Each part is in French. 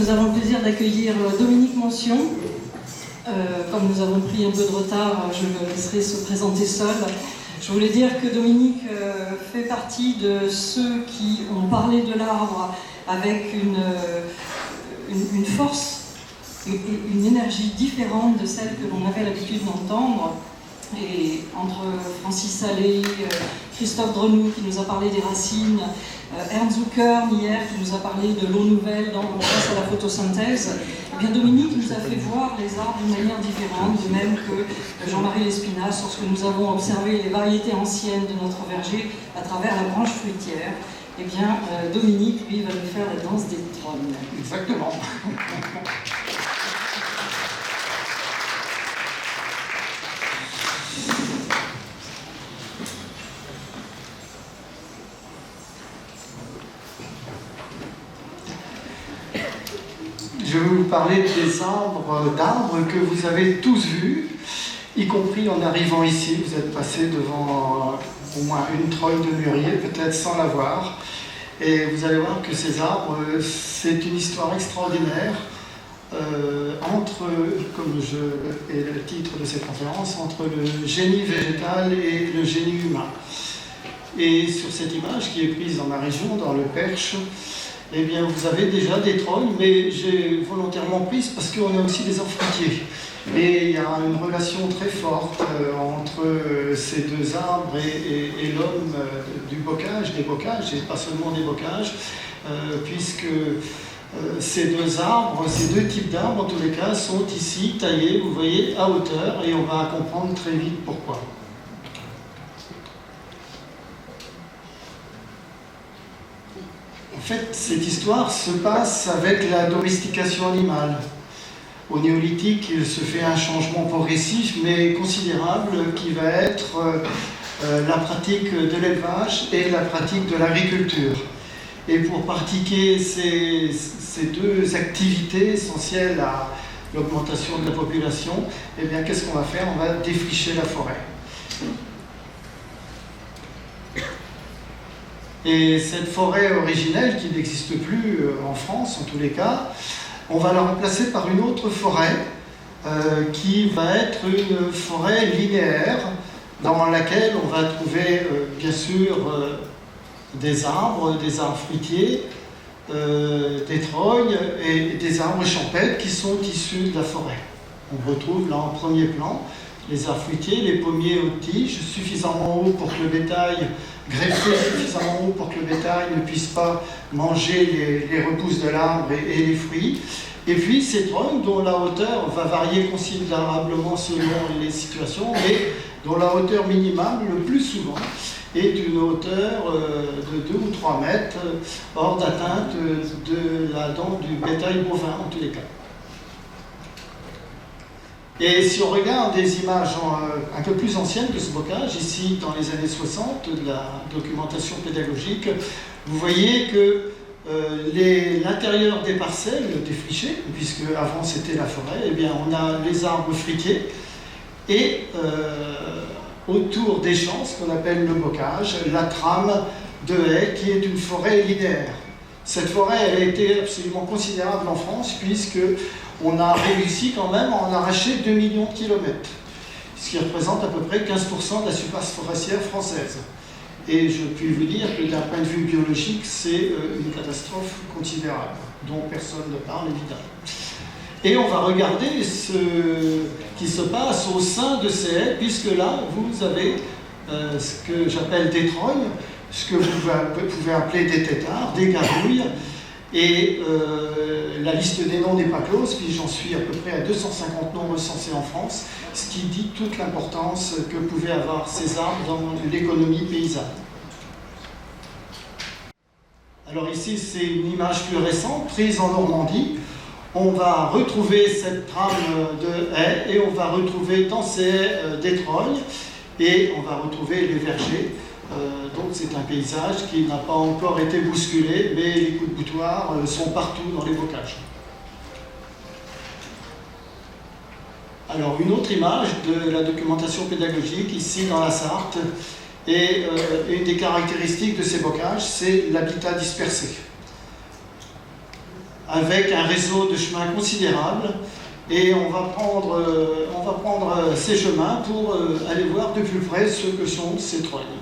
nous avons le plaisir d'accueillir Dominique Mention. Comme nous avons pris un peu de retard, je le laisserai se présenter seul. Je voulais dire que Dominique fait partie de ceux qui ont parlé de l'arbre avec une force et une énergie différente de celle que l'on avait l'habitude d'entendre. Et entre Francis Salé, Christophe Drenoux qui nous a parlé des racines, Ernst Zuckern hier qui nous a parlé de l'eau nouvelle face à la photosynthèse, eh bien Dominique nous a fait voir les arbres d'une manière différente, de même que Jean-Marie Lespinasse lorsque nous avons observé les variétés anciennes de notre verger à travers la branche fruitière. Eh bien Dominique, lui, va nous faire la danse des trônes. Exactement. Je vais vous parler des d'arbres que vous avez tous vus, y compris en arrivant ici. Vous êtes passé devant au moins une trogne de mûrier, peut-être sans la voir. Et vous allez voir que ces arbres, c'est une histoire extraordinaire entre, comme est le titre de cette conférence, entre le génie végétal et le génie humain. Et sur cette image qui est prise dans ma région, dans le Perche, eh bien, vous avez déjà des trognes, mais j'ai volontairement prise parce qu'on a aussi des arbres fruitiers. Et il y a une relation très forte entre ces deux arbres et l'homme du bocage, des bocages, et pas seulement des bocages, puisque ces deux arbres, ces deux types d'arbres, en tous les cas, sont ici taillés, vous voyez, à hauteur, et on va comprendre très vite pourquoi. En fait, cette histoire se passe avec la domestication animale. Au néolithique, il se fait un changement progressif, mais considérable, qui va être la pratique de l'élevage et la pratique de l'agriculture. Et pour pratiquer ces deux activités essentielles à l'augmentation de la population, eh bien, qu'est-ce qu'on va faire? On va défricher la forêt. Et cette forêt originelle, qui n'existe plus en France en tous les cas, on va la remplacer par une autre forêt qui va être une forêt linéaire dans laquelle on va trouver bien sûr des arbres fruitiers, des trognes et des arbres champêtres qui sont issus de la forêt. On retrouve là en premier plan les arbres fruitiers, les pommiers aux tiges, suffisamment hauts pour que le bétail, greffés suffisamment haut pour que le bétail ne puisse pas manger les repousses de l'arbre et les fruits. Et puis ces trognes dont la hauteur va varier considérablement selon les situations, mais dont la hauteur minimale, le plus souvent, est une hauteur de 2 ou 3 mètres, hors d'atteinte de la dent du bétail bovin en tous les cas. Et si on regarde des images un peu plus anciennes que ce bocage, ici dans les années 60, de la documentation pédagogique, vous voyez que l'intérieur des parcelles défrichées, puisque avant c'était la forêt, eh bien on a les arbres fruitiers et autour des champs, ce qu'on appelle le bocage, la trame de haies qui est une forêt linéaire. Cette forêt, elle a été absolument considérable en France, puisque on a réussi quand même à en arracher 2 millions de kilomètres, ce qui représente à peu près 15% de la surface forestière française. Et je puis vous dire que d'un point de vue biologique, c'est une catastrophe considérable, dont personne ne parle évidemment. Et on va regarder ce qui se passe au sein de ces haies, puisque là, vous avez ce que j'appelle des trognes, ce que vous pouvez appeler des têtards, des gargouilles, et la liste des noms n'est pas close, puis j'en suis à peu près à 250 noms recensés en France, ce qui dit toute l'importance que pouvaient avoir ces arbres dans l'économie paysanne. Alors ici, c'est une image plus récente, prise en Normandie. On va retrouver cette trame de haies et on va retrouver dans ces haies des trognes et on va retrouver les vergers. Donc c'est un paysage qui n'a pas encore été bousculé, mais les coups de boutoir sont partout dans les bocages. Alors une autre image de la documentation pédagogique, ici dans la Sarthe, et une des caractéristiques de ces bocages, c'est l'habitat dispersé. avec un réseau de chemins considérable. Et on va prendre ces chemins pour aller voir de plus près ce que sont ces trognes.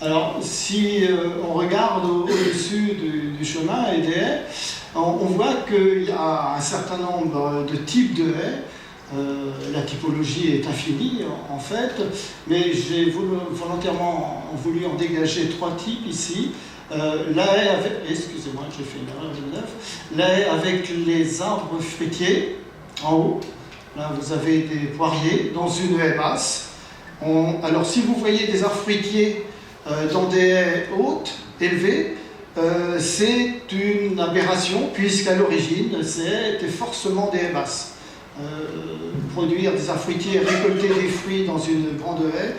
Alors, si on regarde au-dessus du chemin et des haies, on voit qu'il y a un certain nombre de types de haies. La typologie est infinie en fait, mais j'ai volontairement voulu en dégager 3 types ici. La haie avec, excusez-moi, j'ai fait une erreur de 9. La haie avec les arbres fruitiers en haut. Là, vous avez des poiriers dans une haie basse. Alors, si vous voyez des arbres fruitiers dans des haies hautes, élevées, c'est une aberration, puisqu'à l'origine, ces haies étaient forcément des haies basses. Produire des arbres fruitiers, récolter des fruits dans une grande haie,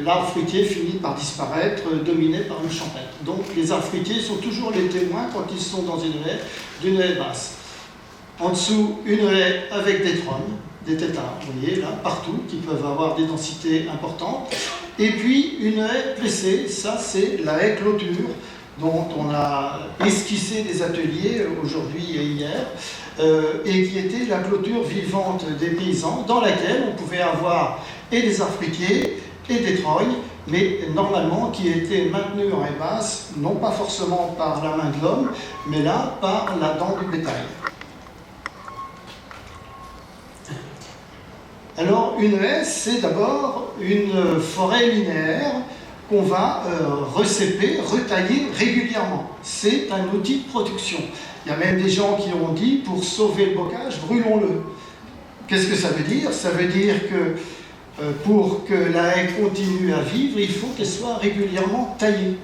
l'arbre fruitier finit par disparaître, dominé par une champêtre. Donc les arbres fruitiers sont toujours les témoins quand ils sont dans une haie, d'une haie basse. En dessous, une haie avec des trognes, des têtards, vous voyez là, partout, qui peuvent avoir des densités importantes. Et puis une haie plessée, ça c'est la haie clôture, dont on a esquissé des ateliers aujourd'hui et hier, et qui était la clôture vivante des paysans, dans laquelle on pouvait avoir et des arbres fruitiers et des trognes, mais normalement qui étaient maintenus en haie basse, non pas forcément par la main de l'homme, mais là par la dent du bétail. Alors une haie, c'est d'abord une forêt linéaire qu'on va recéper, retailler régulièrement. C'est un outil de production. Il y a même des gens qui ont dit, pour sauver le bocage, brûlons-le. Qu'est-ce que ça veut dire? Ça veut dire que pour que la haie continue à vivre, il faut qu'elle soit régulièrement taillée.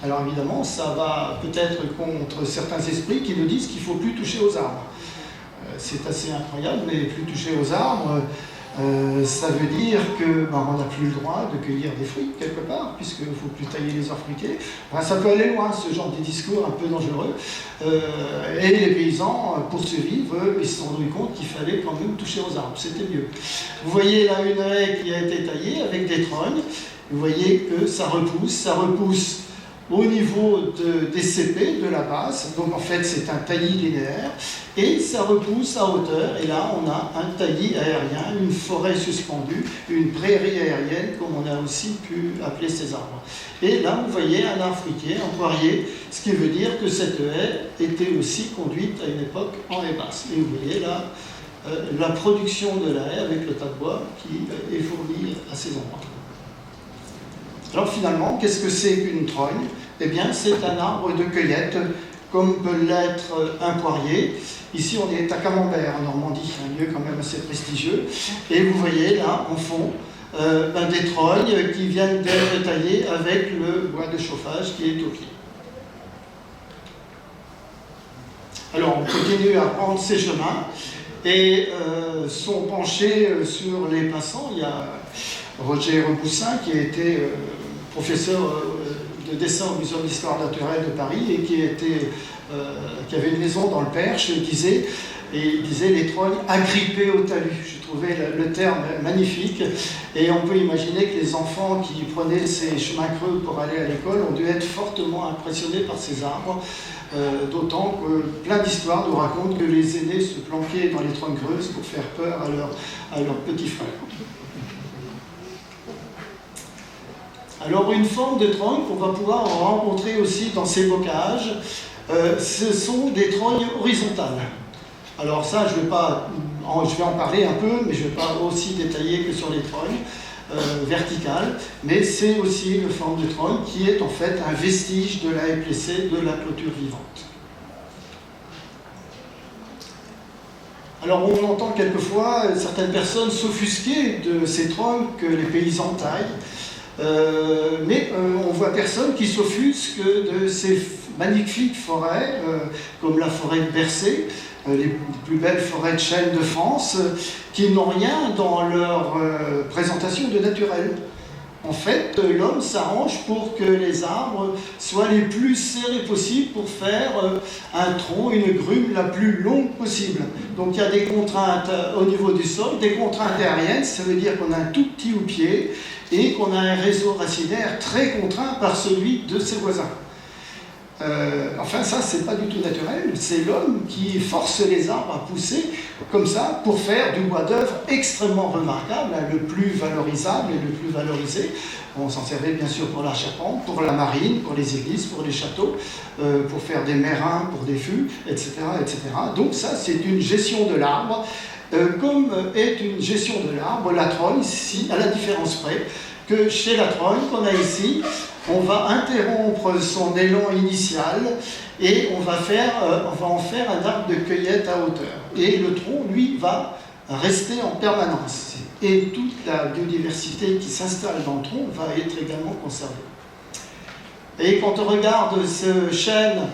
Alors évidemment, ça va peut-être contre certains esprits qui nous disent qu'il ne faut plus toucher aux arbres. C'est assez incroyable, mais plus toucher aux arbres, ça veut dire que on n'a plus le droit de cueillir des fruits quelque part, puisqu'il ne faut plus tailler les arbres fruitiers. Enfin, ça peut aller loin, ce genre de discours un peu dangereux. Et les paysans, pour survivre, ils se sont rendus compte qu'il fallait quand même toucher aux arbres, c'était mieux. Vous voyez là une haie qui a été taillée avec des trognes. Vous voyez que ça repousse au niveau des cépées de la base, donc en fait c'est un taillis linéaire, et ça repousse à hauteur, et là on a un taillis aérien, une forêt suspendue, une prairie aérienne, comme on a aussi pu appeler ces arbres. Et là vous voyez un arbre fruitier, un poirier, ce qui veut dire que cette haie était aussi conduite à une époque en haie basse. Et vous voyez là la production de la haie avec le tas de bois qui est fourni à ces endroits. Alors finalement, qu'est-ce que c'est qu'une trogne? Eh bien, c'est un arbre de cueillette, comme peut l'être un poirier. Ici, on est à Camembert, en Normandie, un lieu quand même assez prestigieux. Et vous voyez là, en fond, des trognes qui viennent d'être taillées avec le bois de chauffage qui est au pied. Alors, on continue à prendre ces chemins et sont penchés sur les passants. Il y a Roger Reboussin, qui a été professeur de dessin au Muséum d'Histoire naturelle de Paris et qui avait une maison dans le Perche, il disait les trognes agrippés au talus. Je trouvais le terme magnifique, et on peut imaginer que les enfants qui prenaient ces chemins creux pour aller à l'école ont dû être fortement impressionnés par ces arbres, d'autant que plein d'histoires nous racontent que les aînés se planquaient dans les trognes creuses pour faire peur à leurs petits frères. Alors une forme de trogne qu'on va pouvoir rencontrer aussi dans ces bocages, ce sont des trognes horizontales. Alors ça, je vais en parler un peu, mais je ne vais pas aussi détailler que sur les trognes verticales, mais c'est aussi une forme de trogne qui est en fait un vestige de la haie plessée, de la clôture vivante. Alors on entend quelquefois certaines personnes s'offusquer de ces trognes que les paysans taillent. Mais on voit personne qui s'offusque de ces magnifiques forêts, comme la forêt de Bercé, les plus belles forêts de chênes de France, qui n'ont rien dans leur présentation de naturel. En fait, l'homme s'arrange pour que les arbres soient les plus serrés possible pour faire un tronc, une grume la plus longue possible. Donc il y a des contraintes au niveau du sol, des contraintes aériennes, ça veut dire qu'on a un tout petit houppier et qu'on a un réseau racinaire très contraint par celui de ses voisins. Enfin, ça, c'est pas du tout naturel. C'est l'homme qui force les arbres à pousser comme ça pour faire du bois d'œuvre extrêmement remarquable, hein, le plus valorisable et le plus valorisé. On s'en servait bien sûr pour la charpente, pour la marine, pour les églises, pour les châteaux, pour faire des mérins, pour des fûts, etc., etc. Donc ça, c'est une gestion de l'arbre, comme est une gestion de l'arbre la trogne, à la différence près que chez la trogne qu'on a ici, on va interrompre son élan initial et on va en faire un arbre de cueillette à hauteur. Et le tronc, lui, va rester en permanence. Et toute la biodiversité qui s'installe dans le tronc va être également conservée. Et quand on regarde ce chêne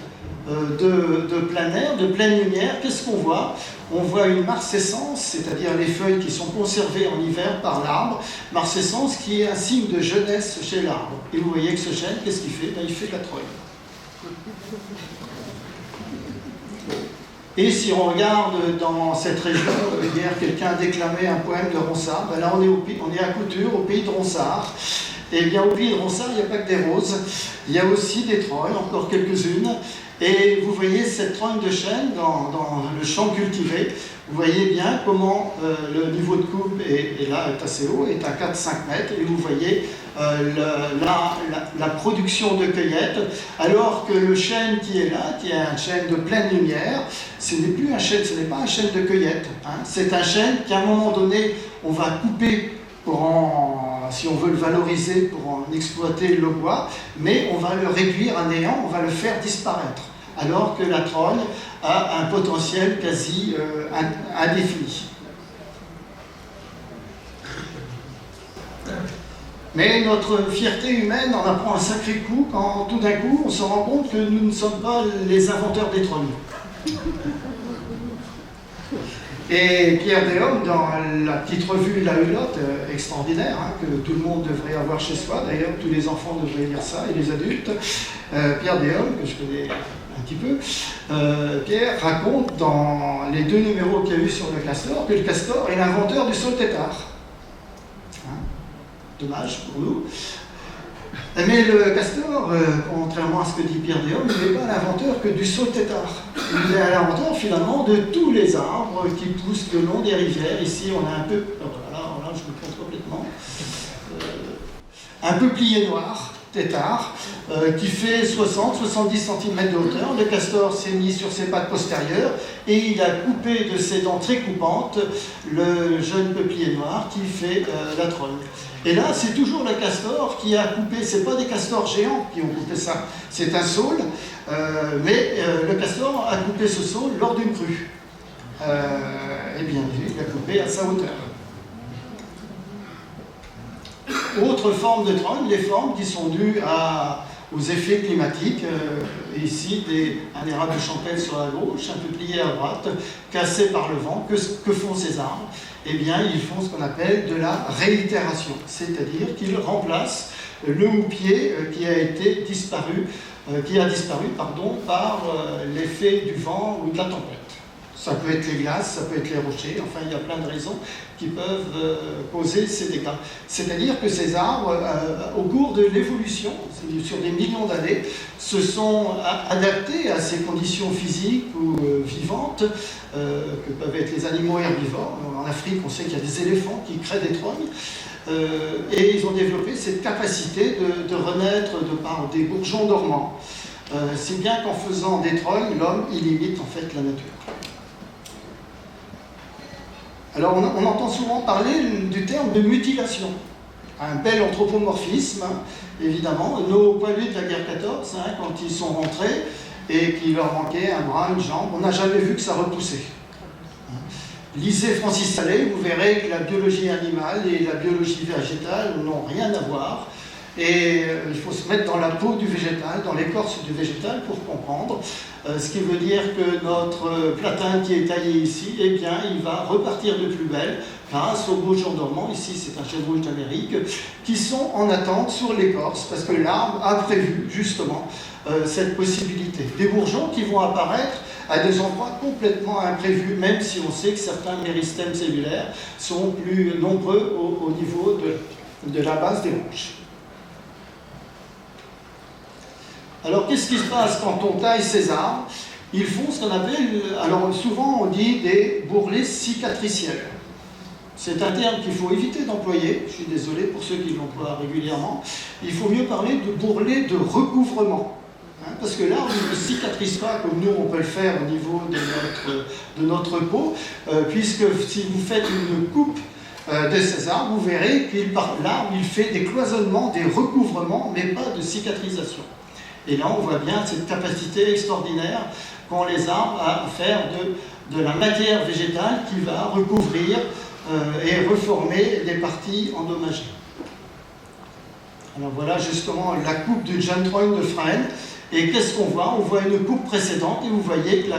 de plein air, de pleine lumière, qu'est-ce qu'on voit? On voit une marcescence, c'est-à-dire les feuilles qui sont conservées en hiver par l'arbre, marcescence qui est un signe de jeunesse chez l'arbre. Et vous voyez que ce chêne, qu'est-ce qu'il fait? Il fait de la trogne. Et si on regarde dans cette région, hier quelqu'un a déclamé un poème de Ronsard, ben là on est à Couture, au pays de Ronsard. Et bien au pays de Ronsard, il n'y a pas que des roses, il y a aussi des trognes, encore quelques-unes. Et vous voyez cette trogne de chêne dans le champ cultivé, vous voyez bien comment le niveau de coupe est assez haut, est à 4-5 mètres, et vous voyez la production de cueillette, alors que le chêne qui est là, qui est un chêne de pleine lumière, ce n'est plus un chêne, ce n'est pas un chêne de cueillette, hein. C'est un chêne qu'à un moment donné, on va couper si on veut le valoriser, pour en exploiter le bois, mais on va le réduire à néant, on va le faire disparaître, alors que la trogne a un potentiel quasi indéfini. Mais notre fierté humaine en apprend un sacré coup quand tout d'un coup on se rend compte que nous ne sommes pas les inventeurs des trognes. Et Pierre Déhomme, dans la petite revue La Hulotte, extraordinaire, hein, que tout le monde devrait avoir chez soi, d'ailleurs tous les enfants devraient lire ça, et les adultes, Pierre Déhomme, que je connais un petit peu, Pierre raconte dans les 2 numéros qu'il y a eu sur le castor, que le castor est l'inventeur du saule tétard. Hein, dommage pour nous. Mais le castor, contrairement à ce que dit Pierre Déhomme, il n'est pas l'inventeur que du saule tétard. Il est l'inventeur finalement de tous les arbres qui poussent le long des rivières. Ici, on a un peu, voilà, je me compte complètement, un peuplier noir, tétard, qui fait 60-70 cm de hauteur. Le castor s'est mis sur ses pattes postérieures et il a coupé de ses dents très coupantes le jeune peuplier noir qui fait la trogne. Et là, c'est toujours le castor qui a coupé, c'est pas des castors géants qui ont coupé ça, c'est un saule, mais le castor a coupé ce saule lors d'une crue. Et bien vu, il a coupé à sa hauteur. Autre forme de trogne, les formes qui sont dues aux effets climatiques. Ici, un érable de champêtre sur la gauche, un peuplier à droite, cassé par le vent. Que font ces arbres? Eh bien, ils font ce qu'on appelle de la réitération, c'est-à-dire qu'ils remplacent le houppier qui a disparu par l'effet du vent ou de la tempête. Ça peut être les glaces, ça peut être les rochers, enfin il y a plein de raisons qui peuvent causer ces dégâts. C'est-à-dire que ces arbres, au cours de l'évolution, sur des millions d'années, se sont adaptés à ces conditions physiques ou vivantes que peuvent être les animaux herbivores. En Afrique, on sait qu'il y a des éléphants qui créent des trognes. Et ils ont développé cette capacité de renaître par des bourgeons dormants. Si bien qu'en faisant des trognes, l'homme, il imite en fait la nature. Alors on entend souvent parler du terme de mutilation. Un bel anthropomorphisme, évidemment. Nos poilus de la guerre 14, hein, quand ils sont rentrés et qu'il leur manquait un bras, une jambe, on n'a jamais vu que ça repoussait. Lisez Francis Salé, vous verrez que la biologie animale et la biologie végétale n'ont rien à voir. Et il faut se mettre dans la peau du végétal, dans l'écorce du végétal pour comprendre. Ce qui veut dire que notre platin qui est taillé ici, eh bien, il va repartir de plus belle grâce aux bourgeons dormants, ici c'est un chêne rouge d'Amérique, qui sont en attente sur l'écorce, parce que l'arbre a prévu justement cette possibilité. Des bourgeons qui vont apparaître à des endroits complètement imprévus, même si on sait que certains méristèmes cellulaires sont plus nombreux au niveau de la base des branches. Alors qu'est-ce qui se passe quand on taille ces arbres? Ils font ce qu'on appelle, alors souvent on dit des bourrelets cicatriciels. C'est un terme qu'il faut éviter d'employer, je suis désolé pour ceux qui l'emploient régulièrement. Il faut mieux parler de bourrelets de recouvrement. Parce que l'arbre ne cicatrise pas comme nous on peut le faire au niveau de notre peau, puisque si vous faites une coupe de ces arbres, vous verrez que l'arbre il fait des cloisonnements, des recouvrements, mais pas de cicatrisation. Et là on voit bien cette capacité extraordinaire qu'ont les arbres à faire de la matière végétale qui va recouvrir et reformer les parties endommagées. Alors voilà justement la coupe du John Trogne de Fresnes. Et qu'est-ce qu'on voit? On voit une coupe précédente et vous voyez que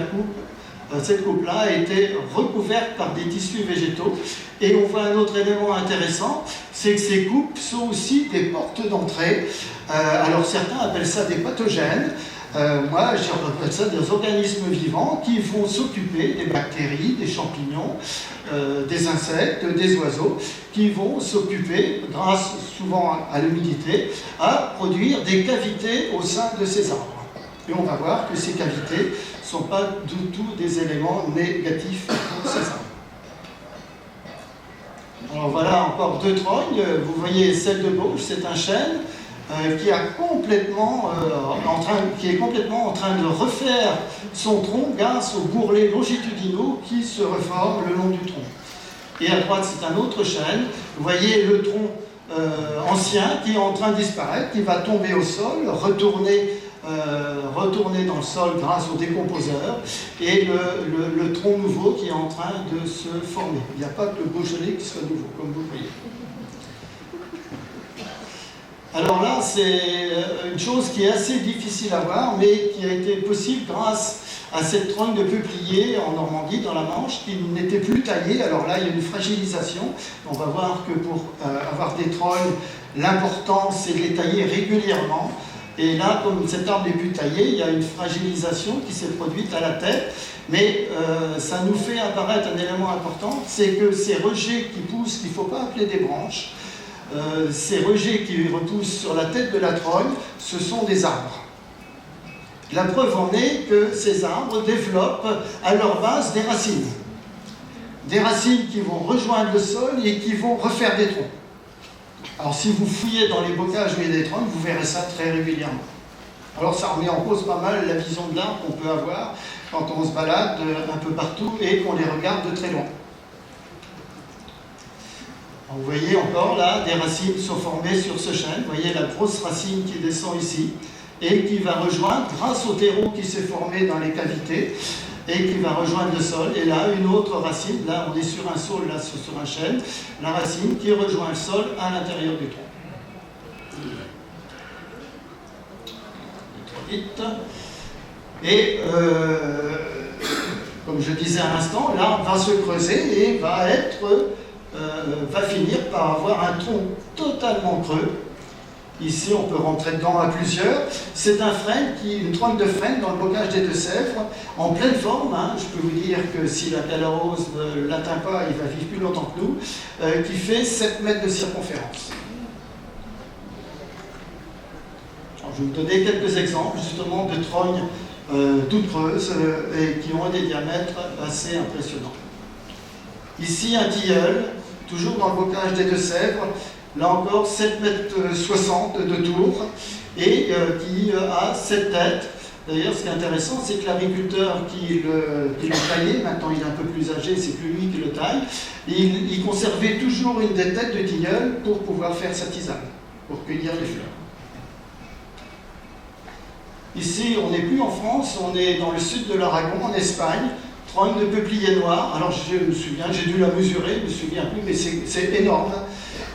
cette coupe-là a été recouverte par des tissus végétaux. Et on voit un autre élément intéressant, c'est que ces coupes sont aussi des portes d'entrée. Alors certains appellent ça des pathogènes. Moi, j'appelle ça des organismes vivants qui vont s'occuper des bactéries, des champignons, des insectes, des oiseaux, qui vont s'occuper, grâce souvent à l'humidité, à produire des cavités au sein de ces arbres. Et on va voir que ces cavités ne sont pas du tout des éléments négatifs pour ces arbres. Alors voilà encore deux trognes. Vous voyez celle de gauche, c'est un chêne qui est complètement en train de refaire son tronc grâce aux bourrelets longitudinaux qui se reforment le long du tronc. Et à droite, c'est un autre chêne. Vous voyez le tronc ancien qui est en train de disparaître, qui va tomber au sol, retourner dans le sol grâce au décomposeur, et le tronc nouveau qui est en train de se former. Il n'y a pas que le Beaujolais qui soit nouveau, comme vous le voyez. Alors là, c'est une chose qui est assez difficile à voir, mais qui a été possible grâce à cette trogne de peuplier en Normandie, dans la Manche, qui n'était plus taillée. Alors là, il y a une fragilisation. On va voir que pour avoir des trognes, l'important, c'est de les tailler régulièrement. Et là, comme cet arbre n'est plus taillé, il y a une fragilisation qui s'est produite à la tête. Mais ça nous fait apparaître un élément important, c'est que ces rejets qui poussent, qu'il ne faut pas appeler des branches, ces rejets qui repoussent sur la tête de la trogne, ce sont des arbres. La preuve en est que ces arbres développent à leur base des racines. Des racines qui vont rejoindre le sol et qui vont refaire des troncs. Alors si vous fouillez dans les bocages où il y a des troncs, vous verrez ça très régulièrement. Alors ça remet en cause pas mal la vision de l'arbre qu'on peut avoir quand on se balade un peu partout et qu'on les regarde de très loin. Vous voyez encore là, des racines sont formées sur ce chêne. Vous voyez la grosse racine qui descend ici et qui va rejoindre, grâce au terreau qui s'est formé dans les cavités, et qui va rejoindre le sol. Et là, une autre racine, là on est sur un saule, là sur un chêne, la racine qui rejoint le sol à l'intérieur du tronc. Et comme je disais à l'instant, l'arbre va se creuser et va finir par avoir un tronc totalement creux. Ici, on peut rentrer dedans à plusieurs. C'est un frêne, une trogne de frêne dans le bocage des Deux-Sèvres, en pleine forme. Je peux vous dire que si la calarose ne l'atteint pas, il va vivre plus longtemps que nous, qui fait 7 mètres de circonférence. Alors, je vais vous donner quelques exemples justement de trognes toutes creuses et qui ont des diamètres assez impressionnants. Ici, un tilleul, toujours dans le bocage des Deux-Sèvres, là encore 7,60 m de tour, et qui a 7 têtes. D'ailleurs, ce qui est intéressant, c'est que l'agriculteur qui l'a taillé, maintenant il est un peu plus âgé, c'est plus lui qui le taille, il conservait toujours une des têtes de tilleul pour pouvoir faire sa tisane, pour cueillir les fleurs. Ici, on n'est plus en France, on est dans le sud de l'Aragon, en Espagne, trogne de peuplier noir. Alors je me souviens, j'ai dû la mesurer, je ne me souviens plus, mais c'est énorme.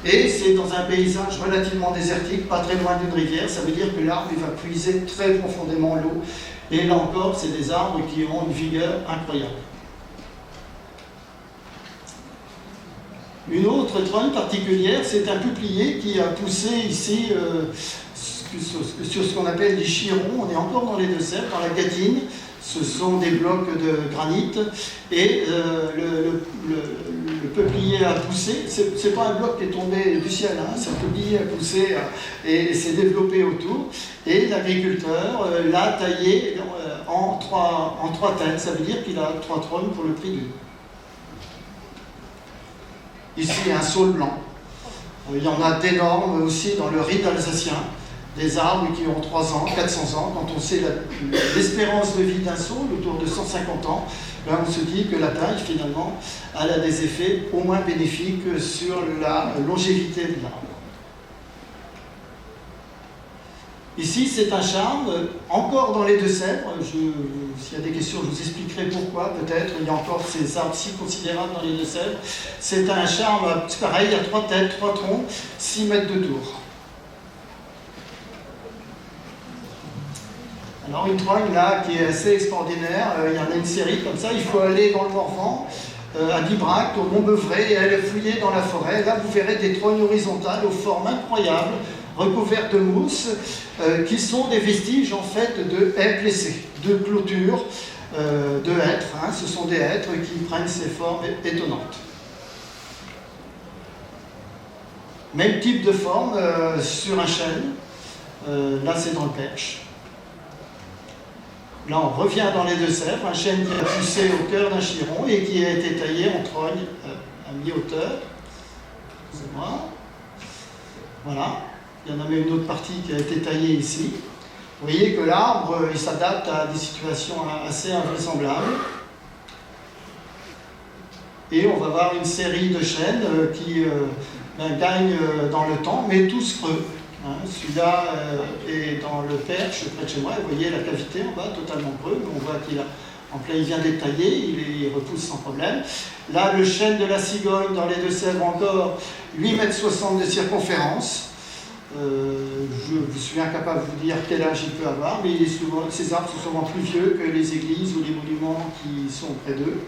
Et c'est dans un paysage relativement désertique, pas très loin d'une rivière. Ça veut dire que l'arbre va puiser très profondément l'eau. Et là encore, c'est des arbres qui ont une vigueur incroyable. Une autre trogne particulière, c'est un peuplier qui a poussé ici sur ce qu'on appelle les chirons. On est encore dans les Deux-Sèvres, dans la Gâtine. Ce sont des blocs de granit. Et le peuplier a poussé. C'est pas un bloc qui est tombé du ciel, hein, c'est un peuplier a poussé et s'est développé autour. Et l'agriculteur l'a taillé en trois têtes. Ça veut dire qu'il a 3 trognes pour le prix d'une. Ici, un saule blanc. Il y en a d'énormes aussi dans le ride alsacien. Des arbres qui ont 3 ans, 400 ans. Quand on sait l'espérance de vie d'un saule, autour de 150 ans, ben on se dit que la taille, finalement, elle a des effets au moins bénéfiques sur la longévité de l'arbre. Ici, c'est un charme, encore dans les Deux-Sèvres. S'il y a des questions, je vous expliquerai pourquoi, peut-être. Il y a encore ces arbres si considérables dans les Deux-Sèvres. C'est un charme, c'est pareil, il y a 3 têtes, 3 troncs, 6 mètres de tour. Alors une trogne là qui est assez extraordinaire, il y en a une série comme ça, il faut aller dans le Morvan, à Bibrac, au Mont-Beuvray, et aller fouiller dans la forêt. Là vous verrez des trognes horizontales aux formes incroyables, recouvertes de mousse, qui sont des vestiges en fait de haies blessées, de clôtures, de hêtres. Hein. Ce sont des hêtres qui prennent ces formes étonnantes. Même type de forme sur un chêne, là c'est dans le Perche. Là, on revient dans les Deux-Sèvres, un chêne qui a poussé au cœur d'un chiron et qui a été taillé en trogne à mi-hauteur. Excusez-moi. Voilà. Il y en a même une autre partie qui a été taillée ici. Vous voyez que l'arbre, il s'adapte à des situations assez invraisemblables. Et on va voir une série de chênes qui gagnent dans le temps, mais tous creux. Hein, celui-là est dans le Perche, près de chez moi. Vous voyez la cavité en bas, totalement creux. On voit qu'il a, en plein, il vient d'être taillé, il repousse sans problème. Là, le chêne de la Cigogne, dans les Deux-Sèvres encore, 8,60 m de circonférence. Je suis incapable de vous dire quel âge il peut avoir, mais ces arbres sont souvent plus vieux que les églises ou les monuments qui sont près d'eux.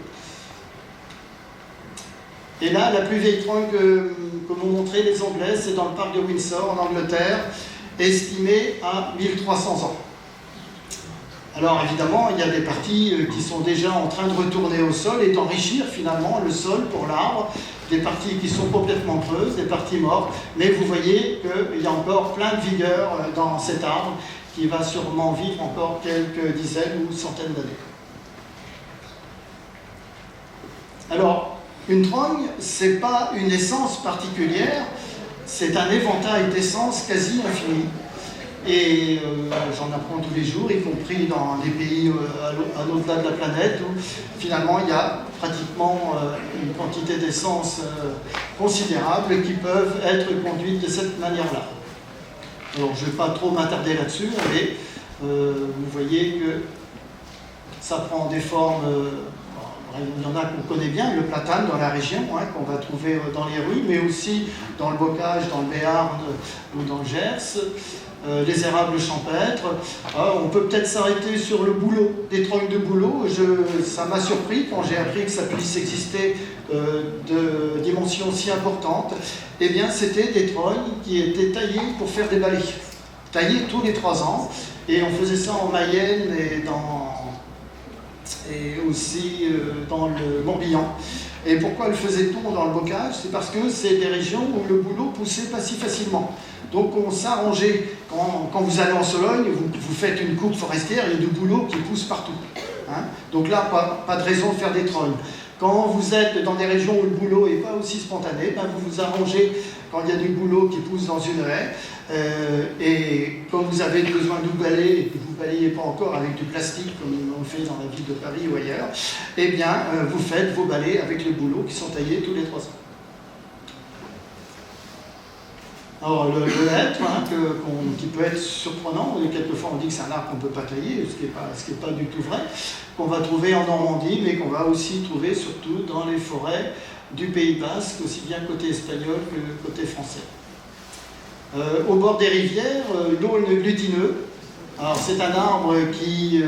Et là, la plus vieille trogne que m'ont montré les Anglais, c'est dans le parc de Windsor, en Angleterre, estimée à 1300 ans. Alors évidemment, il y a des parties qui sont déjà en train de retourner au sol et d'enrichir finalement le sol pour l'arbre, des parties qui sont complètement creuses, des parties mortes, mais vous voyez qu'il y a encore plein de vigueur dans cet arbre qui va sûrement vivre encore quelques dizaines ou centaines d'années. Alors, une trogne, ce n'est pas une essence particulière, c'est un éventail d'essences quasi infini. Et j'en apprends tous les jours, y compris dans des pays à l'au-delà de la planète, où finalement il y a pratiquement une quantité d'essences considérables qui peuvent être conduites de cette manière-là. Alors je ne vais pas trop m'attarder là-dessus, mais vous voyez que ça prend des formes... il y en a qu'on connaît bien, le platane dans la région, hein, qu'on va trouver dans les rues, mais aussi dans le Bocage, dans le Béarn ou dans le Gers, les érables champêtres. On peut peut-être s'arrêter sur le bouleau, des trognes de bouleau. Ça m'a surpris quand j'ai appris que ça puisse exister de dimensions si importantes. Eh bien, c'était des trognes qui étaient taillées pour faire des balais. Taillées tous les 3 ans, et on faisait ça en Mayenne et aussi dans le Morbihan. Et pourquoi le faisait-on dans le Bocage? C'est parce que c'est des régions où le bouleau poussait pas si facilement. Donc on s'arrangeait, quand vous allez en Sologne, vous faites une coupe forestière, il y a du bouleau qui pousse partout. Hein, donc là, pas de raison de faire des trognes. Quand vous êtes dans des régions où le bouleau n'est pas aussi spontané, ben vous vous arrangez quand il y a du bouleau qui pousse dans une haie. Et quand vous avez besoin de vous balayer et que vous ne balayez pas encore avec du plastique comme on fait dans la ville de Paris ou ailleurs, eh bien vous faites vos balais avec les bouleaux qui sont taillés tous les 3 ans. Alors le hêtre, hein, qui peut être surprenant, et quelquefois on dit que c'est un arbre qu'on ne peut pas tailler, ce qui n'est pas du tout vrai, qu'on va trouver en Normandie, mais qu'on va aussi trouver surtout dans les forêts du Pays Basque, aussi bien côté espagnol que côté français. Au bord des rivières, l'aulne glutineux. Alors c'est un arbre qui,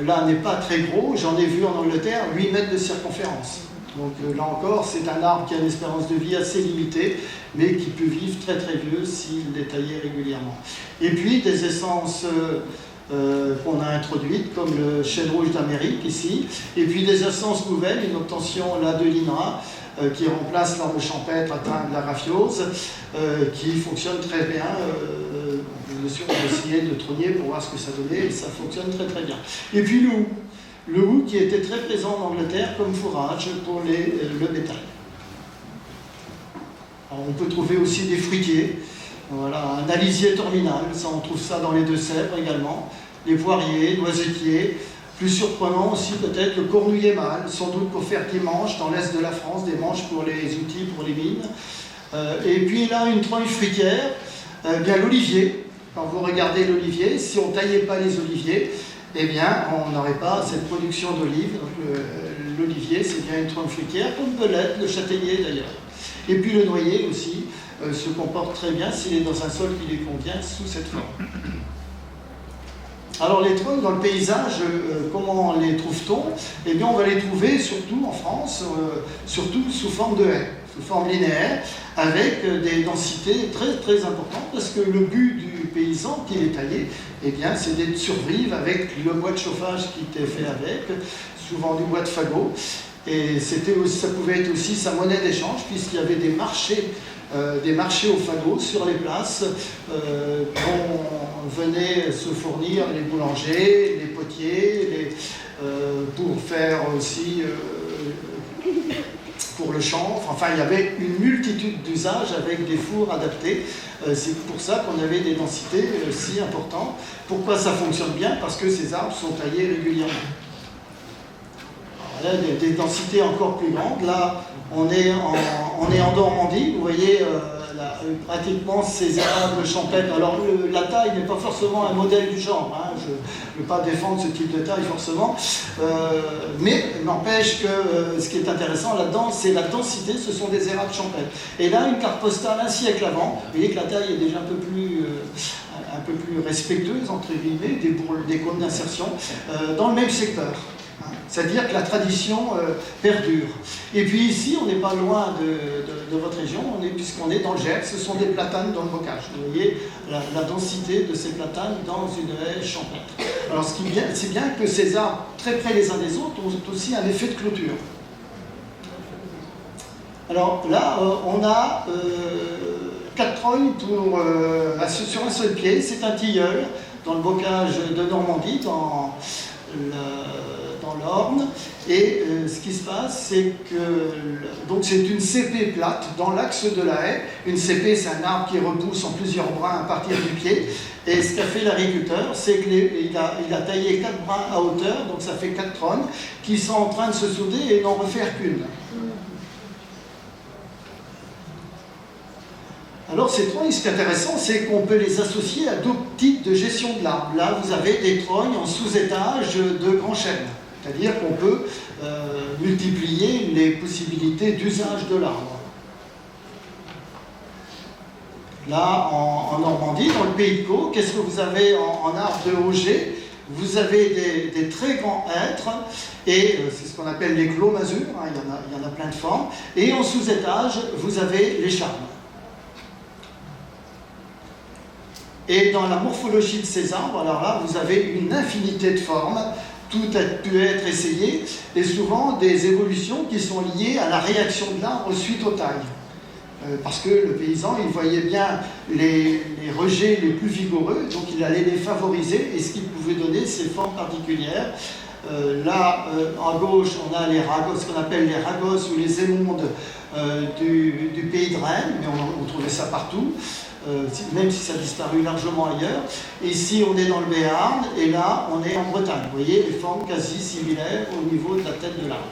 là, n'est pas très gros. J'en ai vu en Angleterre, 8 mètres de circonférence. Donc là encore, c'est un arbre qui a une espérance de vie assez limitée, mais qui peut vivre très très vieux s'il est taillé régulièrement. Et puis des essences qu'on a introduites, comme le chêne rouge d'Amérique ici, et puis des essences nouvelles, une obtention là de l'INRA, qui remplace l'orme champêtre atteint de la raffiose, qui fonctionne très bien. Bien sûr, on va essayer de trogner pour voir ce que ça donnait, et ça fonctionne très très bien. Et puis le hou qui était très présent en Angleterre comme fourrage pour le bétail. Alors, on peut trouver aussi des fruitiers, voilà, un alisier terminal, ça, on trouve ça dans les Deux-Sèvres également, les poiriers, noisetiers. Plus surprenant aussi peut-être le cornouiller mâle, sans doute pour faire des manches dans l'est de la France, des manches pour les outils, pour les mines. Et puis là, une trogne fruitière, bien l'olivier. Quand vous regardez l'olivier, si on ne taillait pas les oliviers, eh bien on n'aurait pas cette production d'olives. Donc l'olivier, c'est bien une trogne fruitière, comme peut l'être le châtaignier d'ailleurs. Et puis le noyer aussi se comporte très bien s'il est dans un sol qui lui convient sous cette forme. Alors les trognes dans le paysage, comment les trouve-t-on? Eh bien on va les trouver surtout en France, surtout sous forme de haies, sous forme linéaire, avec des densités très très importantes, parce que le but du paysan qui les taillait, eh bien c'est de survivre avec le bois de chauffage qui était fait avec, souvent du bois de fagot, et ça pouvait être aussi sa monnaie d'échange, puisqu'il y avait des marchés au fagot sur les places dont venaient se fournir les boulangers, les potiers, pour faire aussi pour le chanvre. Enfin, il y avait une multitude d'usages avec des fours adaptés. C'est pour ça qu'on avait des densités si importantes. Pourquoi ça fonctionne bien? Parce que ces arbres sont taillés régulièrement. Là, des densités encore plus grandes. Là, on est en Normandie, vous voyez pratiquement ces érables champêtres. Alors la taille n'est pas forcément un modèle du genre, hein. Je ne veux pas défendre ce type de taille forcément, mais n'empêche que ce qui est intéressant là-dedans, c'est la densité, ce sont des érables champêtres. Et là, une carte postale un siècle avant, vous voyez que la taille est déjà un peu plus respectueuse, entre guillemets, des cônes d'insertion, dans le même secteur. C'est-à-dire que la tradition perdure. Et puis ici, on n'est pas loin de votre région, puisqu'on est dans le Gers, ce sont des platanes dans le bocage. Vous voyez la densité de ces platanes dans une haie champêtre. Alors c'est bien que ces arbres, très près les uns des autres, ont aussi un effet de clôture. Alors là, on a 4 trognes sur un seul pied. C'est un tilleul dans le bocage de Normandie, dans l'Orne, et ce qui se passe, c'est que donc c'est une cépée plate dans l'axe de la haie. Une cépée, c'est un arbre qui repousse en plusieurs brins à partir du pied, et ce qu'a fait l'agriculteur, c'est qu'il a taillé 4 brins à hauteur, donc ça fait 4 trognes qui sont en train de se souder et n'en refaire qu'une. Alors ces trognes, ce qui est intéressant, c'est qu'on peut les associer à d'autres types de gestion de l'arbre. Là, vous avez des trognes en sous-étage de grands chênes. C'est-à-dire qu'on peut multiplier les possibilités d'usage de l'arbre. Là, en Normandie, dans le Pays de Caux, qu'est-ce que vous avez en arbre de Auger? Vous avez des très grands hêtres, et c'est ce qu'on appelle les clos masures, hein, il y en a plein de formes. Et en sous-étage, vous avez les charmes. Et dans la morphologie de ces arbres, alors là, vous avez une infinité de formes, tout a pu être essayé, et souvent des évolutions qui sont liées à la réaction de l'arbre suite aux tailles. Parce que le paysan, il voyait bien les rejets les plus vigoureux, donc il allait les favoriser, et ce qui pouvait donner ces formes particulières. Là, à gauche, on a ce qu'on appelle les ragos ou les émondes du pays de Rennes, mais on trouvait ça partout. Même si ça a disparu largement ailleurs. Et ici, on est dans le Béarn, et là, on est en Bretagne. Vous voyez les formes quasi similaires au niveau de la tête de l'arbre.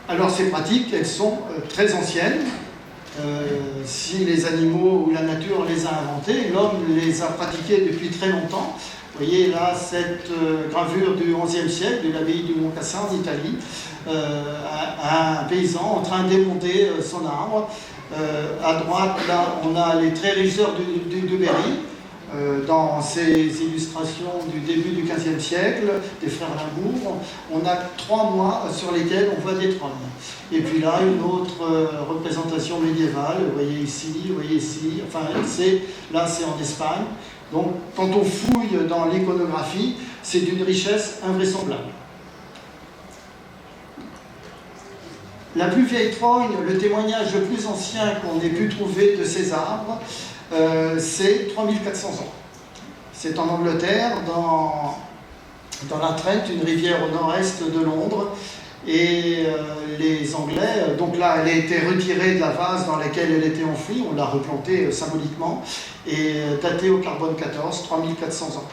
Alors, ces pratiques, elles sont très anciennes. Si les animaux ou la nature les a inventées, l'homme les a pratiquées depuis très longtemps. Vous voyez là cette gravure du XIe siècle de l'abbaye du Mont-Cassin en Italie. Un paysan en train de démonter son arbre. À droite, là, on a les très riches heures de Berry. dans ces illustrations du début du XVe siècle, des frères Limbourg, on a 3 mois sur lesquels on voit des trognes. Et puis là, une autre représentation médiévale, vous voyez ici, enfin là c'est en Espagne. Donc quand on fouille dans l'iconographie, c'est d'une richesse invraisemblable. La plus vieille trogne, le témoignage le plus ancien qu'on ait pu trouver de ces arbres, c'est 3400 ans. C'est en Angleterre, dans la Trent, une rivière au nord-est de Londres. Et les Anglais, donc là, elle a été retirée de la vase dans laquelle elle était enfouie, on l'a replantée symboliquement, et datée au carbone 14, 3400 ans.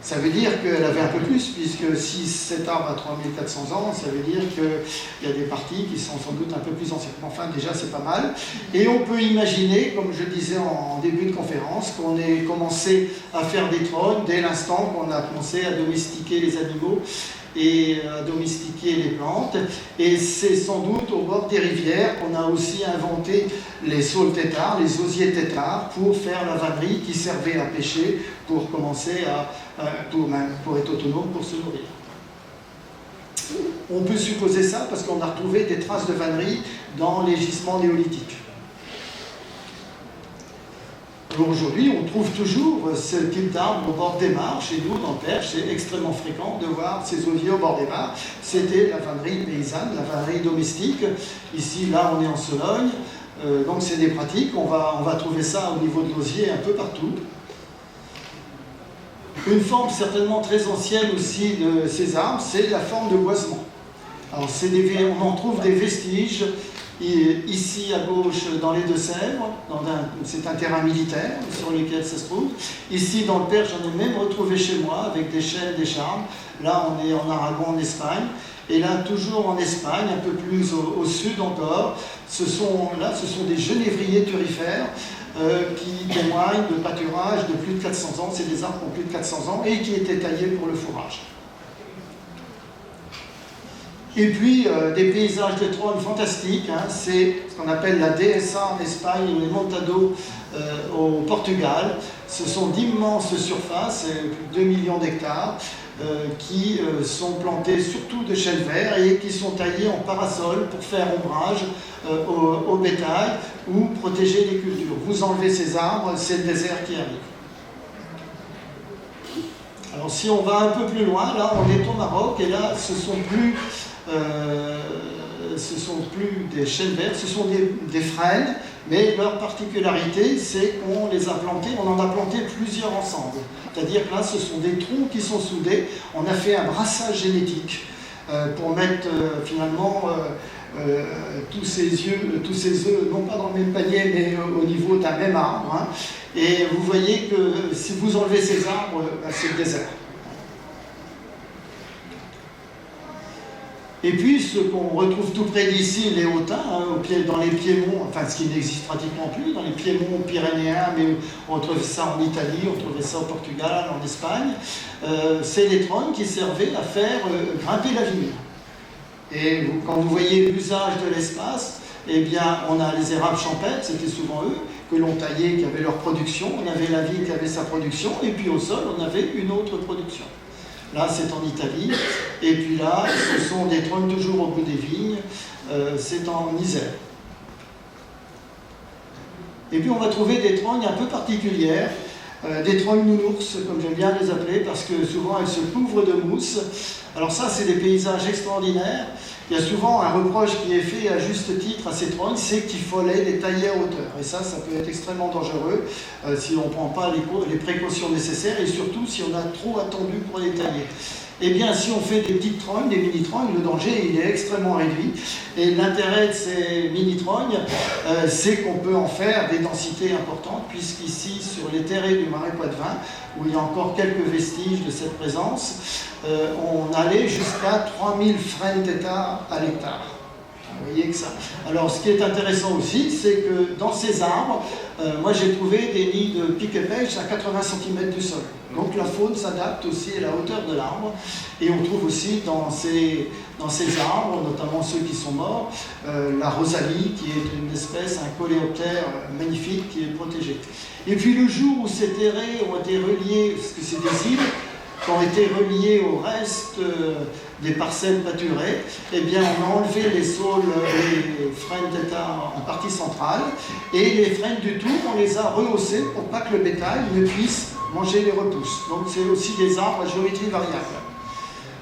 Ça veut dire qu'elle avait un peu plus, puisque si cet arbre a 3400 ans, ça veut dire qu'il y a des parties qui sont sans doute un peu plus anciennes. Enfin, déjà, c'est pas mal. Et on peut imaginer, comme je disais en début de conférence, qu'on ait commencé à faire des trognes dès l'instant qu'on a commencé à domestiquer les animaux et à domestiquer les plantes. Et c'est sans doute au bord des rivières qu'on a aussi inventé les saules têtards, les osiers têtards, pour faire la vannerie qui servait à pêcher, pour commencer pour être autonome, pour se nourrir. On peut supposer ça parce qu'on a retrouvé des traces de vannerie dans les gisements néolithiques. Aujourd'hui, on trouve toujours ce type d'arbre au bord des mares. Chez nous, dans le Perche, c'est extrêmement fréquent de voir ces osiers au bord des mares. C'était la vannerie paysanne, la vannerie domestique. Ici, là, on est en Sologne. Donc, c'est des pratiques. On va trouver ça au niveau de l'osier un peu partout. Une forme certainement très ancienne aussi de ces arbres, c'est la forme de boisement. Alors, on en trouve des vestiges. Ici à gauche dans les Deux-Sèvres, c'est un terrain militaire sur lequel ça se trouve. Ici dans le Perche, j'en ai même retrouvé chez moi avec des chênes, des charmes. Là on est en Aragon, en Espagne. Et là toujours en Espagne, un peu plus au sud encore, ce sont des genévriers turifères qui témoignent de pâturage de plus de 400 ans. C'est des arbres qui ont plus de 400 ans et qui étaient taillés pour le fourrage. Et puis, des paysages de trognes fantastiques, hein, c'est ce qu'on appelle la DSA en Espagne ou les Montado au Portugal. Ce sont d'immenses surfaces, plus de 2 millions d'hectares, qui sont plantées surtout de chênes verts et qui sont taillés en parasol pour faire ombrage au bétail ou protéger les cultures. Vous enlevez ces arbres, c'est le désert qui arrive. Alors si on va un peu plus loin, là on est au Maroc et là ce sont plus des chênes verts, ce sont des frênes, mais leur particularité c'est qu'on les a plantés, on en a planté plusieurs ensemble. C'est-à-dire que là ce sont des troncs qui sont soudés, on a fait un brassage génétique pour mettre finalement tous ces œufs, non pas dans le même panier, mais au niveau d'un même arbre. Hein. Et vous voyez que si vous enlevez ces arbres, c'est le désert. Et puis, ce qu'on retrouve tout près d'ici, les hautains, hein, dans les piémonts, enfin ce qui n'existe pratiquement plus, dans les piémonts pyrénéens, mais on trouvait ça en Italie, on trouvait ça au Portugal, en Espagne, c'est les trognes qui servaient à faire grimper la vigne. Et quand vous voyez l'usage de l'espace, eh bien, on a les érables champêtres, c'était souvent eux, que l'on taillait, qui avaient leur production, on avait la vigne qui avait sa production, et puis au sol, on avait une autre production. Là, c'est en Italie, et puis là, ce sont des trognes toujours au bout des vignes, c'est en Isère. Et puis on va trouver des trognes un peu particulières, des trognes nounours, comme j'aime bien les appeler, parce que souvent elles se couvrent de mousse. Alors ça, c'est des paysages extraordinaires. Il y a souvent un reproche qui est fait à juste titre à ces trognes, c'est qu'il fallait les tailler à hauteur. Et ça peut être extrêmement dangereux si on ne prend pas les précautions nécessaires et surtout si on a trop attendu pour les tailler. Eh bien, si on fait des petites trognes, des mini-trognes, le danger il est extrêmement réduit. Et l'intérêt de ces mini-trognes, c'est qu'on peut en faire des densités importantes, puisqu'ici, sur les terrets du Marais Poitevin, où il y a encore quelques vestiges de cette présence, on allait jusqu'à 3000 frênes têtards à l'hectare. Vous voyez que ça. Alors, ce qui est intéressant aussi, c'est que dans ces arbres, moi j'ai trouvé des nids de pique et pêche à 80 cm du sol. Donc la faune s'adapte aussi à la hauteur de l'arbre. Et on trouve aussi dans ces arbres, notamment ceux qui sont morts, la rosalie, qui est une espèce, un coléoptère magnifique qui est protégé. Et puis le jour où ces terrets ont été reliés, parce que c'est des îles, qui ont été reliés au reste des parcelles pâturées, eh bien on a enlevé les saules et les frênes d'état en partie centrale, et les frênes du tour, on les a rehaussés pour pas que le bétail ne puisse manger les repousses. Donc c'est aussi des arbres à géométrie variable.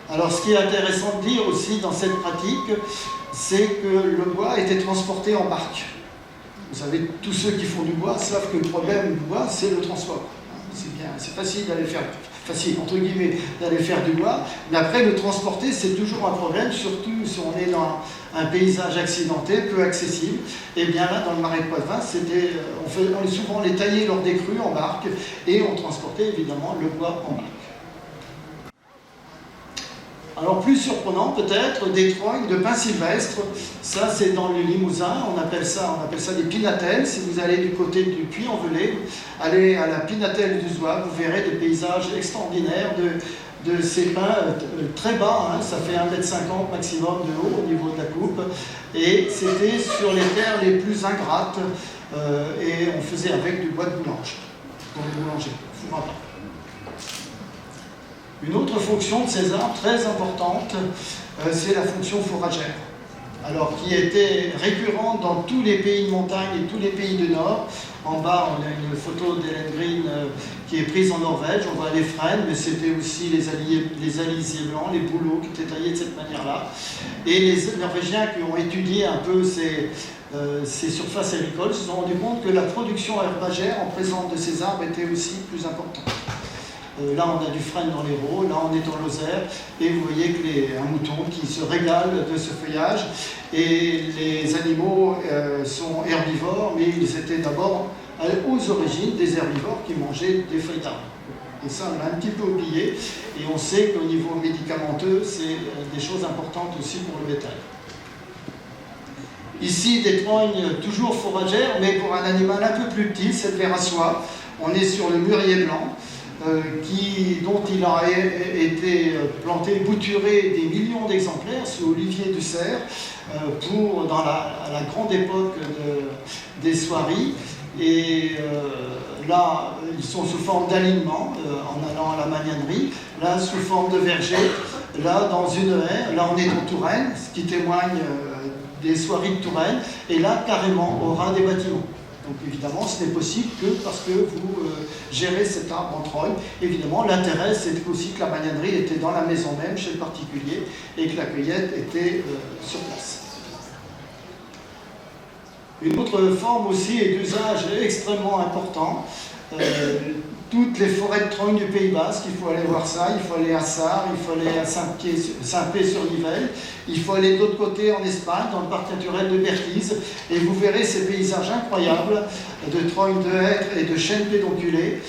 Alors ce qui est intéressant de dire aussi dans cette pratique, c'est que le bois a été transporté en barque. Vous savez, tous ceux qui font du bois savent que le problème du bois, c'est le transport. C'est facile d'aller faire, facile entre guillemets, d'aller faire du bois, mais après le transporter, c'est toujours un problème, surtout si on est dans un paysage accidenté, peu accessible. Et bien là, dans le marais de Poitevin, on souvent les taillait lors des crues en barque, et on transportait évidemment le bois en barque. Alors plus surprenant peut-être, des trognes de pin sylvestre, ça c'est dans le Limousin, on appelle ça des pinatelles. Si vous allez du côté du Puy-en-Velay, allez à la pinatelle du Zouave, vous verrez des paysages extraordinaires de ces pins très bas, ça fait 1,50 m maximum de haut au niveau de la coupe, et c'était sur les terres les plus ingrates, et on faisait avec du bois de boulange, pour les boulangers, four à pain. Une autre fonction de ces arbres très importante, c'est la fonction fourragère. Alors, qui était récurrente dans tous les pays de montagne et tous les pays du Nord. En bas, on a une photo d'Hélène Green qui est prise en Norvège. On voit les frênes, mais c'était aussi les alisiers blancs, les bouleaux qui étaient taillés de cette manière-là. Et les Norvégiens qui ont étudié un peu ces surfaces agricoles se sont rendus compte que la production herbagère en présence de ces arbres était aussi plus importante. Là, on a du frêne dans l'Hérault, là, on est dans l'Ozère, et vous voyez que un mouton qui se régale de ce feuillage. Et les animaux sont herbivores, mais ils étaient d'abord aux origines des herbivores qui mangeaient des feuilles d'arbres. Et ça, on l'a un petit peu oublié, et on sait qu'au niveau médicamenteux, c'est des choses importantes aussi pour le bétail. Ici, des trognes toujours fourragères, mais pour un animal un peu plus petit, c'est le ver à soie. On est sur le mûrier blanc. Dont il a été planté, bouturé des millions d'exemplaires sous Olivier Dussert à la grande époque des soieries. Et là, ils sont sous forme d'alignement en allant à la magnanerie, là sous forme de verger, là dans une haie, là on est en Touraine, ce qui témoigne des soieries de Touraine, et là carrément au ras des bâtiments. Donc évidemment, ce n'est possible que parce que vous gérez cet arbre en trogne. Évidemment, l'intérêt, c'est aussi que la magnanerie était dans la maison même, chez le particulier, et que la cueillette était sur place. Une autre forme aussi est d'usage extrêmement important. Toutes les forêts de trogne du Pays Basque, il faut aller voir ça, il faut aller à Sarre, il faut aller à Saint-Pé-sur-Nivelle, il faut aller de l'autre côté en Espagne, dans le parc naturel de Berthize, et vous verrez ces paysages incroyables de trognes de hêtres et de chênes pédonculés,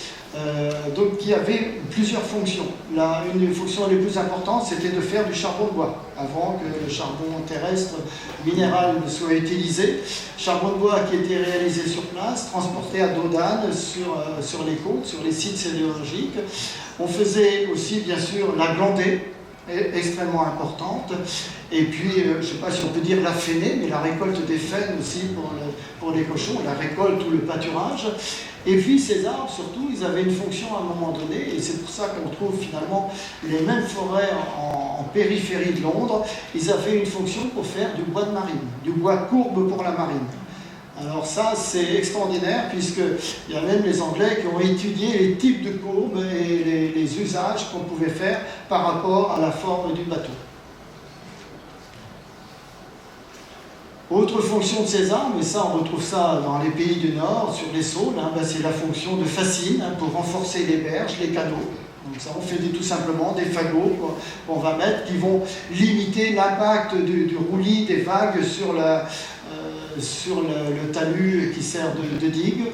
donc qui avaient plusieurs fonctions. Une des fonctions les plus importantes, c'était de faire du charbon de bois, avant que le charbon terrestre minéral ne soit utilisé. Charbon de bois qui était réalisé sur place, transporté à dos d'âne sur les côtes, sur les sites sidérurgiques. On faisait aussi, bien sûr, la glandée, extrêmement importante. Et puis, je ne sais pas si on peut dire la faînée, mais la récolte des faînes aussi pour les cochons, la récolte ou le pâturage. Et puis ces arbres, surtout, ils avaient une fonction à un moment donné, et c'est pour ça qu'on trouve finalement les mêmes forêts en périphérie de Londres. Ils avaient une fonction pour faire du bois de marine, du bois courbe pour la marine. Alors ça, c'est extraordinaire, puisqu'il y a même les Anglais qui ont étudié les types de courbes et les usages qu'on pouvait faire par rapport à la forme du bateau. Autre fonction de ces arbres, et ça on retrouve ça dans les pays du Nord, sur les saules, c'est la fonction de fascine pour renforcer les berges, les canaux. Donc ça, on fait tout simplement des fagots qu'on va mettre qui vont limiter l'impact du roulis des vagues sur le talus qui sert de digue.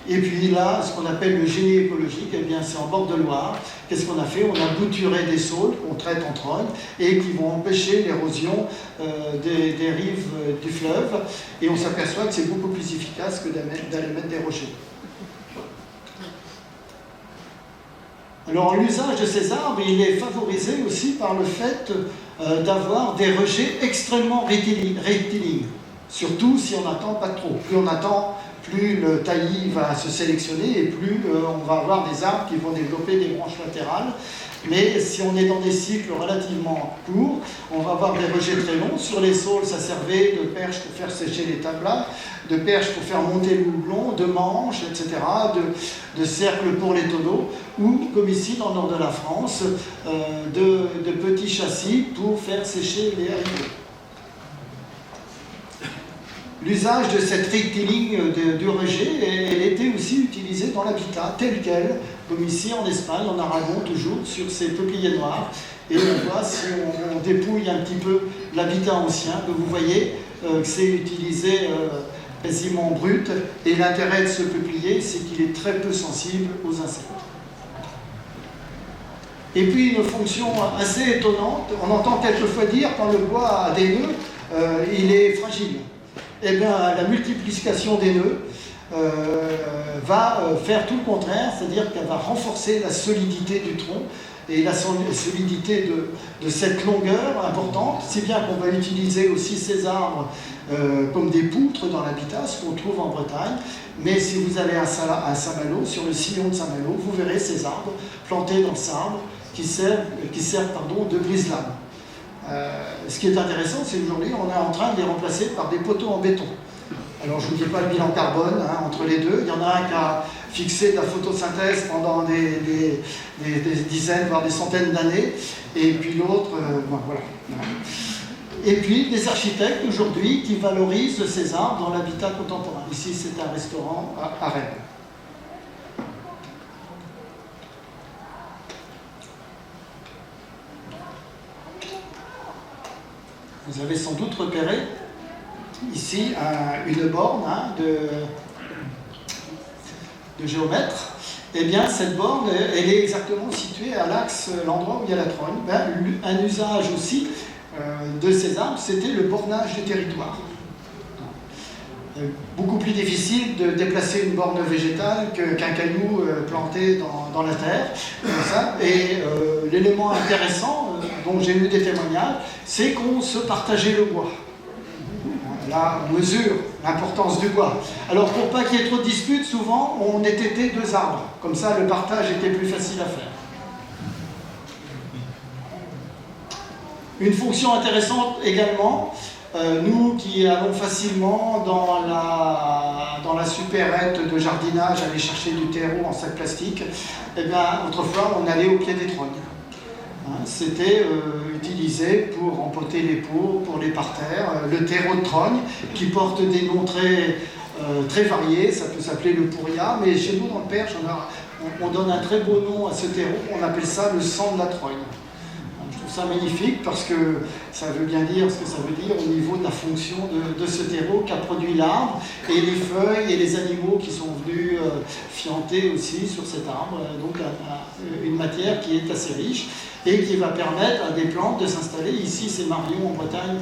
Et puis là, ce qu'on appelle le génie écologique, eh bien, c'est en bord de Loire. Qu'est-ce qu'on a fait? On a bouturé des saules qu'on traite en trogne et qui vont empêcher l'érosion des rives du fleuve. Et on s'aperçoit que c'est beaucoup plus efficace que d'aller mettre des rochers. Alors l'usage de ces arbres, il est favorisé aussi par le fait d'avoir des rejets extrêmement rectilignes. Surtout si on n'attend pas trop. Plus on attend, plus le taillis va se sélectionner et plus on va avoir des arbres qui vont développer des branches latérales. Mais si on est dans des cycles relativement courts, on va avoir des rejets très longs. Sur les saules, ça servait de perche pour faire sécher les tablats, de perche pour faire monter le houblon, de manches, etc., de cercles pour les tonneaux, ou, comme ici dans le nord de la France, de petits châssis pour faire sécher les haricots. L'usage de cette rectiligne du rejet, elle était aussi utilisée dans l'habitat tel quel, comme ici en Espagne, en Aragon, toujours sur ces peupliers noirs. Et on voit, si on dépouille un petit peu l'habitat ancien, que vous voyez que c'est utilisé quasiment brut. Et l'intérêt de ce peuplier, c'est qu'il est très peu sensible aux insectes. Et puis une fonction assez étonnante, on entend quelquefois dire quand le bois a des nœuds, il est fragile. Eh bien, la multiplication des nœuds va faire tout le contraire, c'est-à-dire qu'elle va renforcer la solidité du tronc et la solidité de cette longueur importante, si bien qu'on va utiliser aussi ces arbres comme des poutres dans l'habitat, ce qu'on trouve en Bretagne. Mais si vous allez à Saint-Malo, sur le sillon de Saint-Malo, vous verrez ces arbres plantés dans le sable qui servent de brise-lames. Ce qui est intéressant, c'est qu'aujourd'hui, on est en train de les remplacer par des poteaux en béton. Alors, je ne vous dis pas le bilan carbone entre les deux. Il y en a un qui a fixé de la photosynthèse pendant des dizaines, voire des centaines d'années, et puis l'autre, voilà. Et puis, des architectes aujourd'hui qui valorisent ces arbres dans l'habitat contemporain. Ici, c'est un restaurant à Rennes. Vous avez sans doute repéré ici une borne de géomètre. Eh bien, cette borne, elle est exactement située à l'axe, l'endroit où il y a la trogne. Un usage aussi de ces arbres, c'était le bornage du territoire. Beaucoup plus difficile de déplacer une borne végétale qu'un caillou planté dans la terre. Comme ça. Et l'élément intéressant dont j'ai eu des témoignages, c'est qu'on se partageait le bois. Là, on mesure l'importance du bois. Alors, pour pas qu'il y ait trop de disputes, souvent, on étêtait 2 arbres. Comme ça, le partage était plus facile à faire. Une fonction intéressante également, nous qui allons facilement dans la supérette de jardinage aller chercher du terreau en sac plastique, eh bien, autrefois, on allait au pied des trognes. C'était utilisé pour empoter les pots, pour les parterres, le terreau de trogne, qui porte des noms très variés. Ça peut s'appeler le pourria, mais chez nous, dans le Perche, on donne un très beau nom à ce terreau, on appelle ça le sang de la trogne. Je trouve ça magnifique parce que ça veut bien dire ce que ça veut dire au niveau de la fonction de ce terreau qu'a produit l'arbre et les feuilles et les animaux qui sont venus fianter aussi sur cet arbre. Donc une matière qui est assez riche et qui va permettre à des plantes de s'installer. Ici, c'est Marion en Bretagne,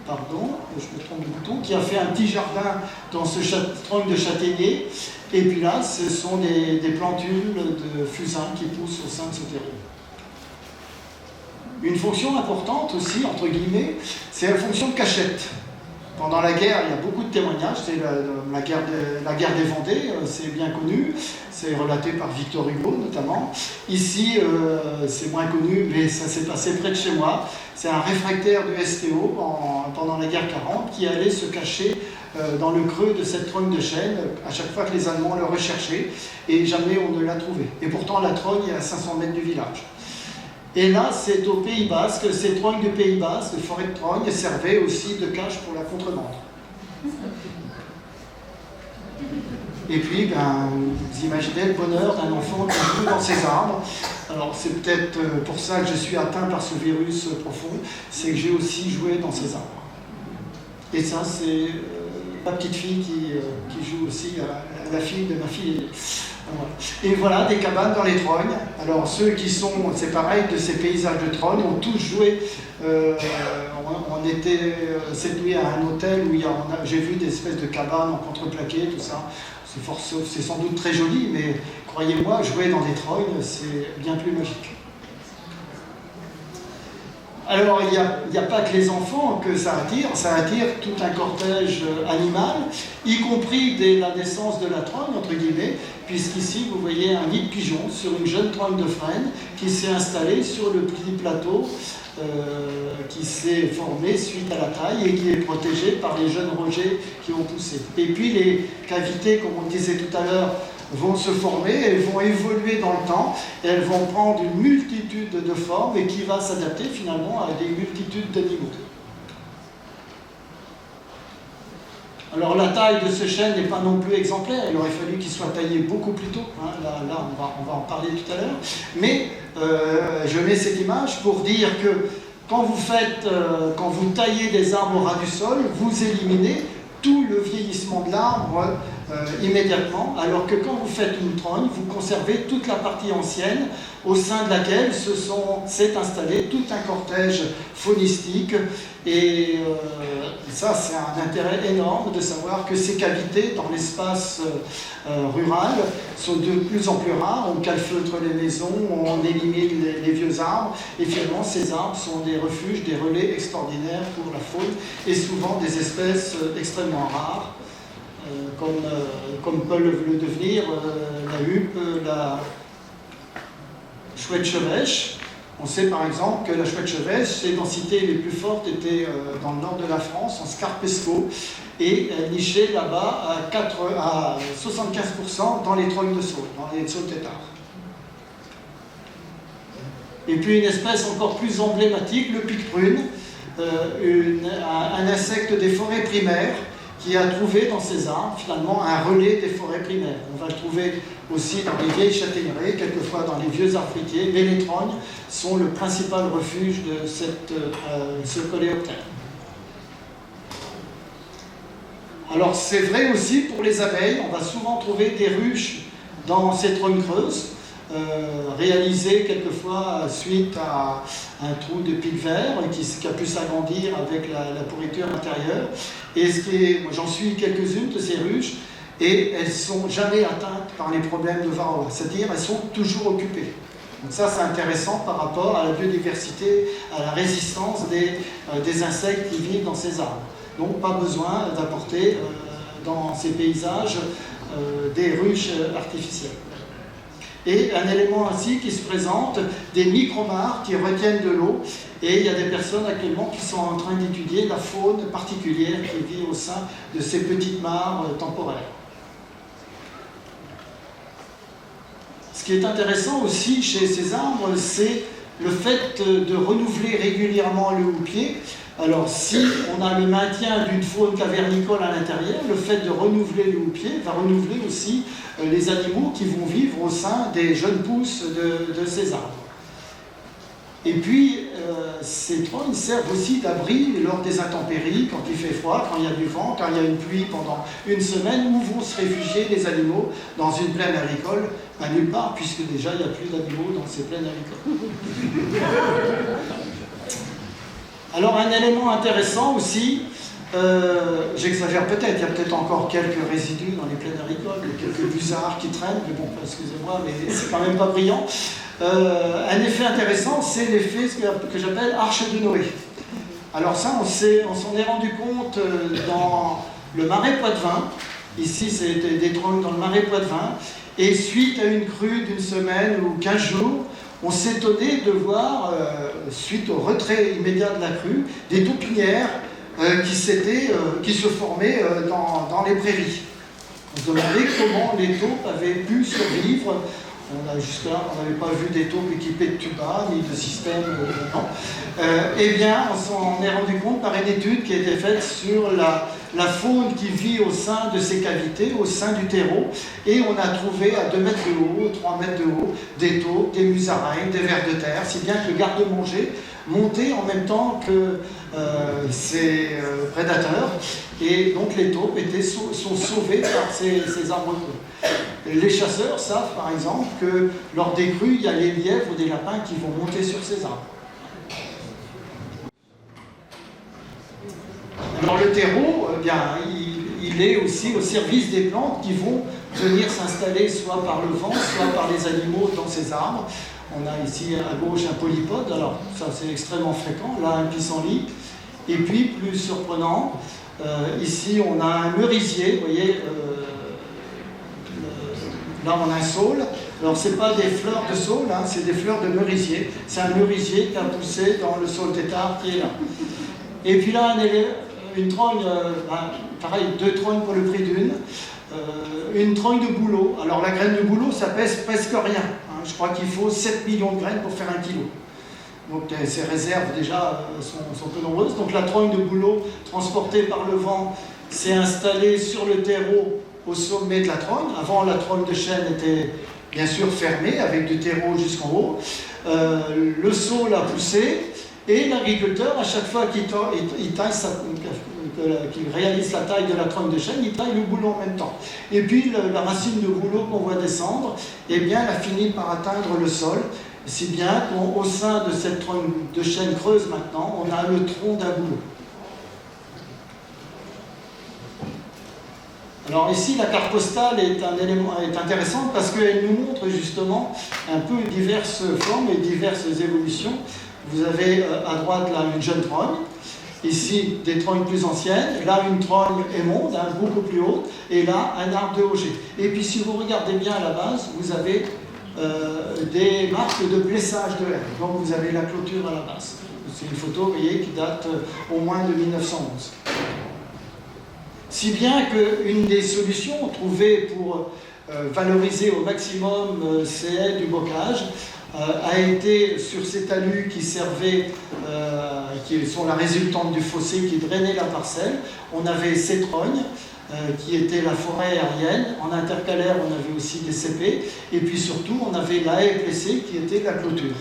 pardon, je me trompe de bouton, qui a fait un petit jardin dans ce trogne de châtaignier. Et puis là, ce sont des plantules de fusain qui poussent au sein de ce terreau. Une fonction importante aussi, entre guillemets, c'est la fonction de cachette. Pendant la guerre, il y a beaucoup de témoignages, c'est la guerre des Vendées, c'est bien connu, c'est relaté par Victor Hugo notamment. Ici, c'est moins connu, mais ça s'est passé près de chez moi. C'est un réfractaire du STO pendant la guerre 40 qui allait se cacher dans le creux de cette trogne de chêne à chaque fois que les Allemands le recherchaient, et jamais on ne l'a trouvé. Et pourtant, la trogne est à 500 mètres du village. Et là, c'est au Pays Basque, ces trognes du Pays Basque, les forêts de trogne, servaient aussi de cache pour la contrebande. Et puis, vous imaginez le bonheur d'un enfant qui joue dans ses arbres. Alors, c'est peut-être pour ça que je suis atteint par ce virus profond, c'est que j'ai aussi joué dans ces arbres. Et ça, c'est ma petite fille qui joue aussi à la fille de ma fille. Voilà. Et voilà, des cabanes dans les trognes. Alors ceux qui sont, c'est pareil, de ces paysages de Trogne, ont tous joué. On était cette nuit à un hôtel où j'ai vu des espèces de cabanes en contreplaqué, tout ça. C'est sans doute très joli, mais croyez-moi, jouer dans des trognes, c'est bien plus magique. Alors, il n'y a pas que les enfants que ça attire tout un cortège animal, y compris dès la naissance de la trogne, entre guillemets, puisqu'ici, vous voyez un nid de pigeon sur une jeune trogne de frêne qui s'est installée sur le petit plateau qui s'est formé suite à la taille et qui est protégé par les jeunes rogers qui ont poussé. Et puis, les cavités, comme on disait tout à l'heure, vont se former, elles vont évoluer dans le temps, et elles vont prendre une multitude de formes et qui va s'adapter finalement à des multitudes d'animaux. Alors la taille de ce chêne n'est pas non plus exemplaire, il aurait fallu qu'il soit taillé beaucoup plus tôt, hein. Là on va en parler tout à l'heure, mais je mets cette image pour dire que quand vous taillez des arbres au ras du sol, vous éliminez tout le vieillissement de l'arbre immédiatement, alors que quand vous faites une trogne, vous conservez toute la partie ancienne au sein de laquelle s'est installé tout un cortège faunistique. Et ça, c'est un intérêt énorme de savoir que ces cavités dans l'espace rural sont de plus en plus rares. On calfeutre les maisons, on élimine les vieux arbres, et finalement ces arbres sont des refuges, des relais extraordinaires pour la faune, et souvent des espèces extrêmement rares, comme peuvent le devenir la huppe, la chouette chevêche. On sait par exemple que la chouette chevêche, ses densités les plus fortes étaient dans le nord de la France, en Scarpesco, et elle nichait là-bas à 75% dans les trognes de saule, dans les saules têtards. Et puis une espèce encore plus emblématique, le pique-prune, un insecte des forêts primaires, qui a trouvé dans ces arbres finalement un relais des forêts primaires. On va le trouver aussi dans les vieilles châtaigneraies, quelquefois dans les vieux arbres fruitiers, mais les trognes sont le principal refuge de ce coléoptère. Alors c'est vrai aussi pour les abeilles, on va souvent trouver des ruches dans ces trognes creuses, réalisées quelquefois suite à un trou de pic vert qui a pu s'agrandir avec la pourriture intérieure. Et moi j'en suis quelques-unes de ces ruches, et elles ne sont jamais atteintes par les problèmes de varroa, c'est-à-dire elles sont toujours occupées. Donc ça c'est intéressant par rapport à la biodiversité, à la résistance des insectes qui vivent dans ces arbres. Donc pas besoin d'apporter dans ces paysages des ruches artificielles. Et un élément ainsi qui se présente, des micromares qui retiennent de l'eau, et il y a des personnes actuellement qui sont en train d'étudier la faune particulière qui vit au sein de ces petites mares temporaires. Ce qui est intéressant aussi chez ces arbres, c'est le fait de renouveler régulièrement le houppier. Alors si on a le maintien d'une faune cavernicole à l'intérieur, le fait de renouveler le houppier va renouveler aussi les animaux qui vont vivre au sein des jeunes pousses de ces arbres. Et puis ces trognes servent aussi d'abri lors des intempéries, quand il fait froid, quand il y a du vent, quand il y a une pluie pendant une semaine, où vont se réfugier les animaux dans une plaine agricole? Nulle part, puisque déjà il n'y a plus d'animaux dans ces plaines agricoles. Alors un élément intéressant aussi, j'exagère peut-être, il y a peut-être encore quelques résidus dans les plaines agricoles, quelques busards qui traînent, mais bon, excusez-moi, mais c'est quand même pas brillant. Un effet intéressant, c'est l'effet que j'appelle arche de Noé. Alors ça, on s'en est rendu compte dans le marais Poitevin. Ici, c'était des trognes dans le marais Poitevin. Et suite à une crue d'une semaine ou 15 jours, on s'étonnait de voir, suite au retrait immédiat de la crue, des taupinières qui se formaient dans les prairies. On se demandait comment les taupes avaient pu survivre. Jusque-là, on n'avait pas vu des taupes équipées de tuba, ni de système, non. Eh bien, on s'en est rendu compte par une étude qui a été faite sur la faune qui vit au sein de ces cavités, au sein du terreau. Et on a trouvé à 2 mètres de haut, 3 mètres de haut, des taupes, des musaraignes, des vers de terre, si bien que le garde-manger montait en même temps que ces prédateurs. Et donc les taupes sont sauvées par ces arbres creux. Les chasseurs savent par exemple que lors des crues, il y a les lièvres ou des lapins qui vont monter sur ces arbres. Alors le terreau, eh bien, il est aussi au service des plantes qui vont venir s'installer soit par le vent, soit par les animaux dans ces arbres. On a ici à gauche un polypode, alors ça c'est extrêmement fréquent, là un pissenlit. Et puis plus surprenant, ici on a un merisier, vous voyez, là on a un saule. Alors ce n'est pas des fleurs de saule, hein, c'est des fleurs de merisier. C'est un merisier qui a poussé dans le saule tétard qui est là. Et puis là une trogne, pareil, 2 trognes pour le prix d'une. Une trogne de bouleau. Alors la graine de bouleau, ça pèse presque rien. Hein. Je crois qu'il faut 7 millions de graines pour faire 1 kilo. Donc ces réserves déjà sont peu nombreuses. Donc la trogne de bouleau, transportée par le vent, s'est installée sur le terreau au sommet de la trogne. Avant, la trogne de chêne était bien sûr fermée, avec du terreau jusqu'en haut. Le saule a poussé, et l'agriculteur, à chaque fois qu'il réalise la taille de la trogne de chêne, il taille le bouleau en même temps. Et puis la racine de bouleau qu'on voit descendre, eh bien, elle a fini par atteindre le sol, si bien qu'au sein de cette trogne de chêne creuse maintenant, on a le tronc d'un bouleau. Alors ici, la carte postale est intéressante parce qu'elle nous montre justement un peu diverses formes et diverses évolutions. Vous avez à droite là une jeune trogne, ici des trognes plus anciennes, là une trogne émonde, beaucoup plus haute, et là un arbre de Auger. Et puis si vous regardez bien à la base, vous avez des marques de blessage de haie. Donc vous avez la clôture à la base. C'est une photo, vous voyez, qui date au moins de 1911. Si bien qu'une des solutions trouvées pour valoriser au maximum ces haies du bocage a été sur ces talus qui servaient, qui sont la résultante du fossé qui drainait la parcelle. On avait ces trognes qui étaient la forêt aérienne. En intercalaire, on avait aussi des cépées. Et puis surtout, on avait la haie plessée qui était la clôture.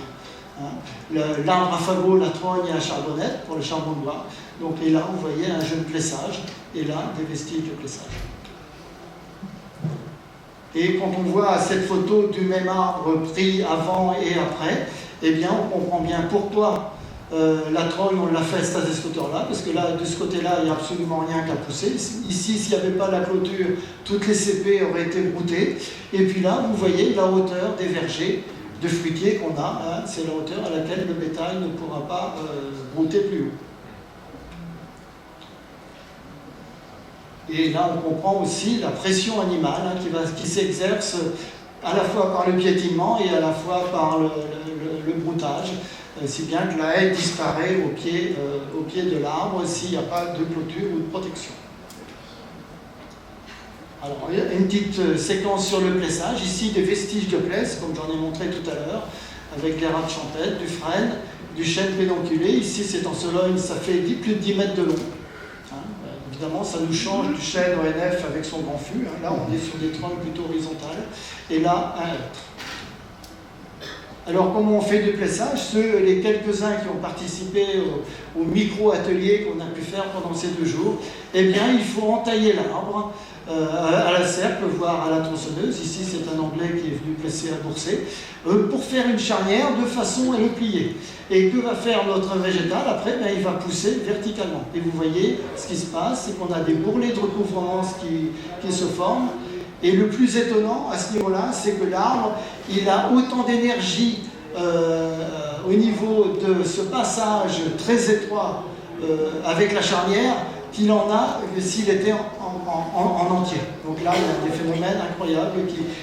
L'arbre à fagot, la trogne et la charbonnette pour le charbon de bois. Donc, et là, vous voyez un jeune plessage, et là, des vestiges de plessage. Et quand on voit cette photo du même arbre pris avant et après, eh bien, on comprend bien pourquoi la trogne, on l'a fait à cette hauteur-là, parce que là, de ce côté-là, il n'y a absolument rien qu'à pousser. Ici, s'il n'y avait pas la clôture, toutes les cépées auraient été broutées. Et puis là, vous voyez la hauteur des vergers de fruitiers qu'on a, hein, c'est la hauteur à laquelle le bétail ne pourra pas brouter plus haut. Et là, on comprend aussi la pression animale hein, qui s'exerce à la fois par le piétinement et à la fois par le broutage, si bien que la haie disparaît au pied de l'arbre s'il n'y a pas de clôture ou de protection. Alors, il y a une petite séquence sur le plessage. Ici, des vestiges de plesse, comme j'en ai montré tout à l'heure, avec les rats de champêtre, du frêne, du chêne pédonculé. Ici, c'est en Sologne, ça fait plus de 10 mètres de long. Évidemment, ça nous change du chêne ONF avec son grand fût. Là, on est sur des trognes plutôt horizontales. Et là, un hêtre. Alors, comment on fait du plessage? Les quelques-uns qui ont participé au micro-atelier qu'on a pu faire pendant ces 2 jours, eh bien, il faut entailler l'arbre à la serpe, voire à la tronçonneuse. Ici, c'est un Anglais qui est venu plesser à Bourset, pour faire une charnière de façon à le plier. Et que va faire notre végétal? Après, ben, il va pousser verticalement. Et vous voyez, ce qui se passe, c'est qu'on a des bourrelets de recouvrement qui se forment. Et le plus étonnant à ce niveau-là, c'est que l'arbre, il a autant d'énergie au niveau de ce passage très étroit avec la charnière qu'il en a s'il était en entier. Donc là, il y a des phénomènes incroyables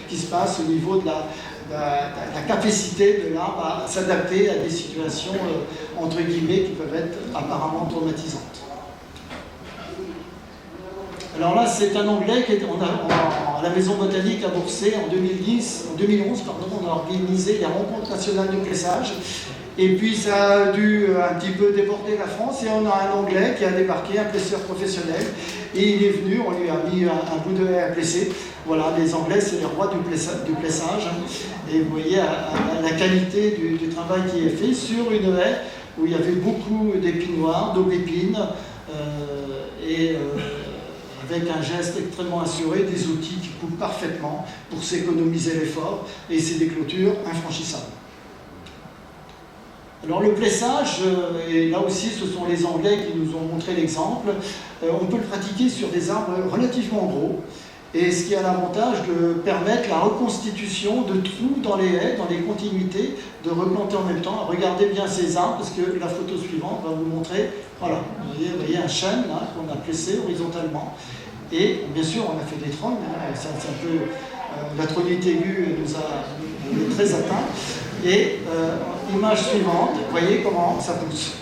qui se passent au niveau de la capacité de l'arbre à s'adapter à des situations, entre guillemets, qui peuvent être apparemment traumatisantes. Alors là, c'est un Anglais qui est à la Maison Botanique à Bourset en 2011, on a organisé les rencontres nationales de plessage. Et puis ça a dû un petit peu déborder la France et on a un Anglais qui a débarqué, un plesseur professionnel, et il est venu, on lui a mis un bout de haie à plesser. Voilà, les Anglais c'est les rois du plessage, et vous voyez la qualité du travail qui est fait sur une haie où il y avait beaucoup d'épines noires, d'aubépines, avec un geste extrêmement assuré, des outils qui coupent parfaitement pour s'économiser l'effort, et c'est des clôtures infranchissables. Alors le plessage, et là aussi ce sont les Anglais qui nous ont montré l'exemple, on peut le pratiquer sur des arbres relativement gros, et ce qui a l'avantage de permettre la reconstitution de trous dans les haies, dans les continuités, de replanter en même temps. Regardez bien ces arbres, parce que la photo suivante va vous montrer, voilà, vous voyez un chêne là qu'on a plessé horizontalement, et bien sûr on a fait des trognes, hein, c'est un peu, la trognite aiguë nous a très atteint. Et image suivante, vous voyez comment ça pousse.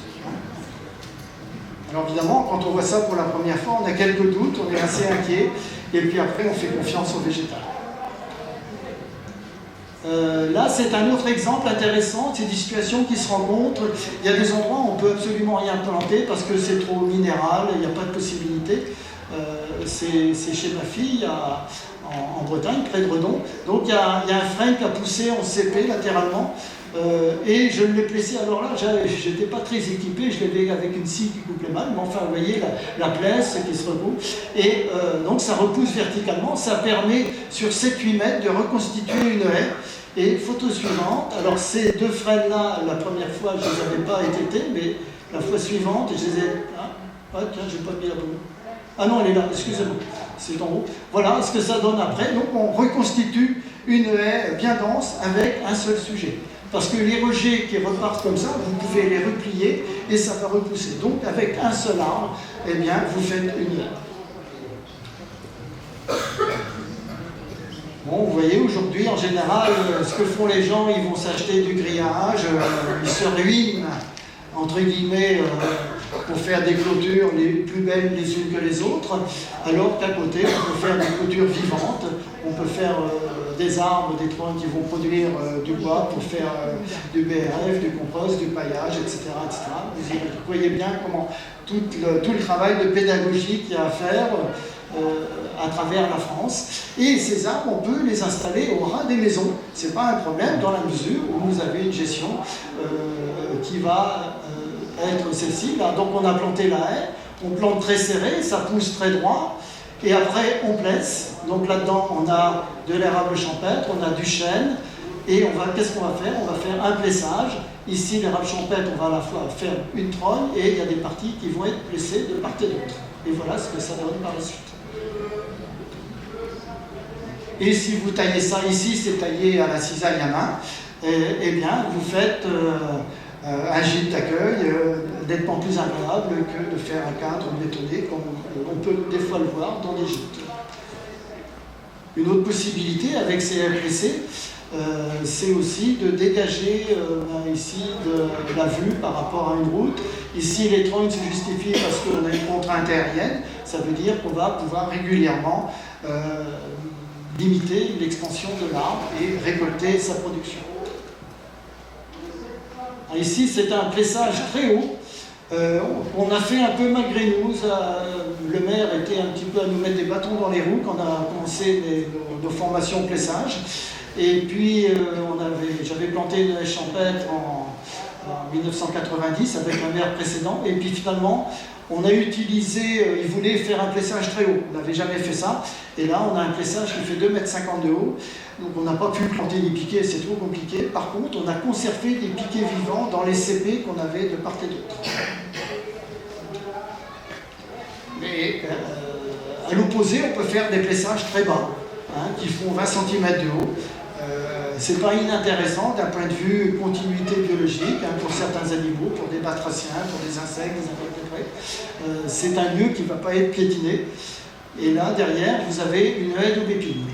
Alors évidemment, quand on voit ça pour la première fois, on a quelques doutes, on est assez inquiet, et puis après on fait confiance au végétal. Là, c'est un autre exemple intéressant, c'est des situations qui se rencontrent. Il y a des endroits où on ne peut absolument rien planter parce que c'est trop minéral, il n'y a pas de possibilité. C'est chez ma fille, en Bretagne, près de Redon. Donc il y a un frêne qui a poussé en CP latéralement, et je l'ai plessé. Alors là, je n'étais pas très équipé, je l'ai avec une scie qui coupe les mains, mais enfin, vous voyez la plesse qui se recoupe. Et donc ça repousse verticalement, ça permet sur 7-8 mètres de reconstituer une haie. Et photo suivante, alors ces deux frênes-là, la première fois, je ne les avais pas étêtés, mais la fois suivante, je les ai... Ah, tiens, je n'ai pas mis la bonne. Ah non, elle est là, excusez-moi, c'est en haut. Voilà ce que ça donne après. Donc on reconstitue une haie bien dense avec un seul sujet. Parce que les rejets qui repartent comme ça, vous pouvez les replier et ça va repousser. Donc avec un seul arbre, eh bien, vous faites une haie. Bon, vous voyez, aujourd'hui, en général, ce que font les gens, ils vont s'acheter du grillage, ils se ruinent, entre guillemets, pour faire des clôtures les plus belles les unes que les autres, alors qu'à côté, on peut faire des clôtures vivantes, on peut faire des arbres, des troncs qui vont produire du bois pour faire du BRF, du compost, du paillage, etc. etc. Vous voyez bien comment tout le travail de pédagogie qu'il y a à faire à travers la France. Et ces arbres, on peut les installer au ras des maisons. Ce n'est pas un problème dans la mesure où vous avez une gestion qui va être celle-ci. Donc on a planté la haie, on plante très serré, ça pousse très droit, et après on plesse. Donc là-dedans on a de l'érable champêtre, on a du chêne, et qu'est-ce qu'on va faire? On va faire un plessage. Ici l'érable champêtre, on va à la fois faire une trogne, et il y a des parties qui vont être plessées de part et d'autre. Et voilà ce que ça donne par la suite. Et si vous taillez ça ici, c'est taillé à la cisaille à main, eh bien vous faites un gîte d'accueil nettement plus agréable que de faire un cadre bétonné, comme on peut des fois le voir dans des gîtes. Une autre possibilité avec ces haies plessées, c'est aussi de dégager ici de la vue par rapport à une route. Ici, les troncs se justifient parce qu'on a une contrainte aérienne. Ça veut dire qu'on va pouvoir régulièrement limiter l'expansion de l'arbre et récolter sa production. Ici, c'est un plessage très haut. On a fait un peu malgré nous. Le maire était un petit peu à nous mettre des bâtons dans les roues quand on a commencé nos formations de plessage. Et puis, j'avais planté une haie champêtre en 1990 avec un maire précédent. Et puis finalement, on a utilisé, il voulait faire un plessage très haut. On n'avait jamais fait ça. Et là, on a un plessage qui fait 2,50 m de haut. Donc on n'a pas pu planter des piquets, c'est trop compliqué. Par contre, on a conservé des piquets vivants dans les CP qu'on avait de part et d'autre. Mais à l'opposé, on peut faire des plessages très bas, qui font 20 cm de haut. C'est pas inintéressant d'un point de vue continuité biologique pour certains animaux, pour des batraciens, pour des insectes, des invertébrés. C'est un lieu qui ne va pas être piétiné. Et là, derrière, vous avez une haie d'aubépine.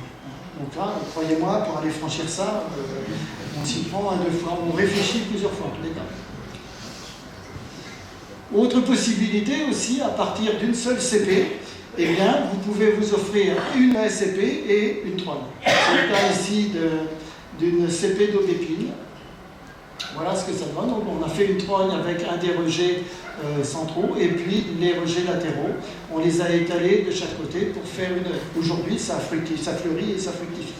Donc là, croyez-moi, pour aller franchir ça, on s'y prend 2 fois, on réfléchit plusieurs fois, en tous les cas. Autre possibilité aussi, à partir d'une seule CP, eh bien, vous pouvez vous offrir une haie CP et une trogne. C'est le cas ici d'une CP d'aubépine. Voilà ce que ça donne. Donc on a fait une trogne avec un des rejets centraux et puis les rejets latéraux. On les a étalés de chaque côté pour faire une haie. Aujourd'hui, ça fleurit et ça fructifie.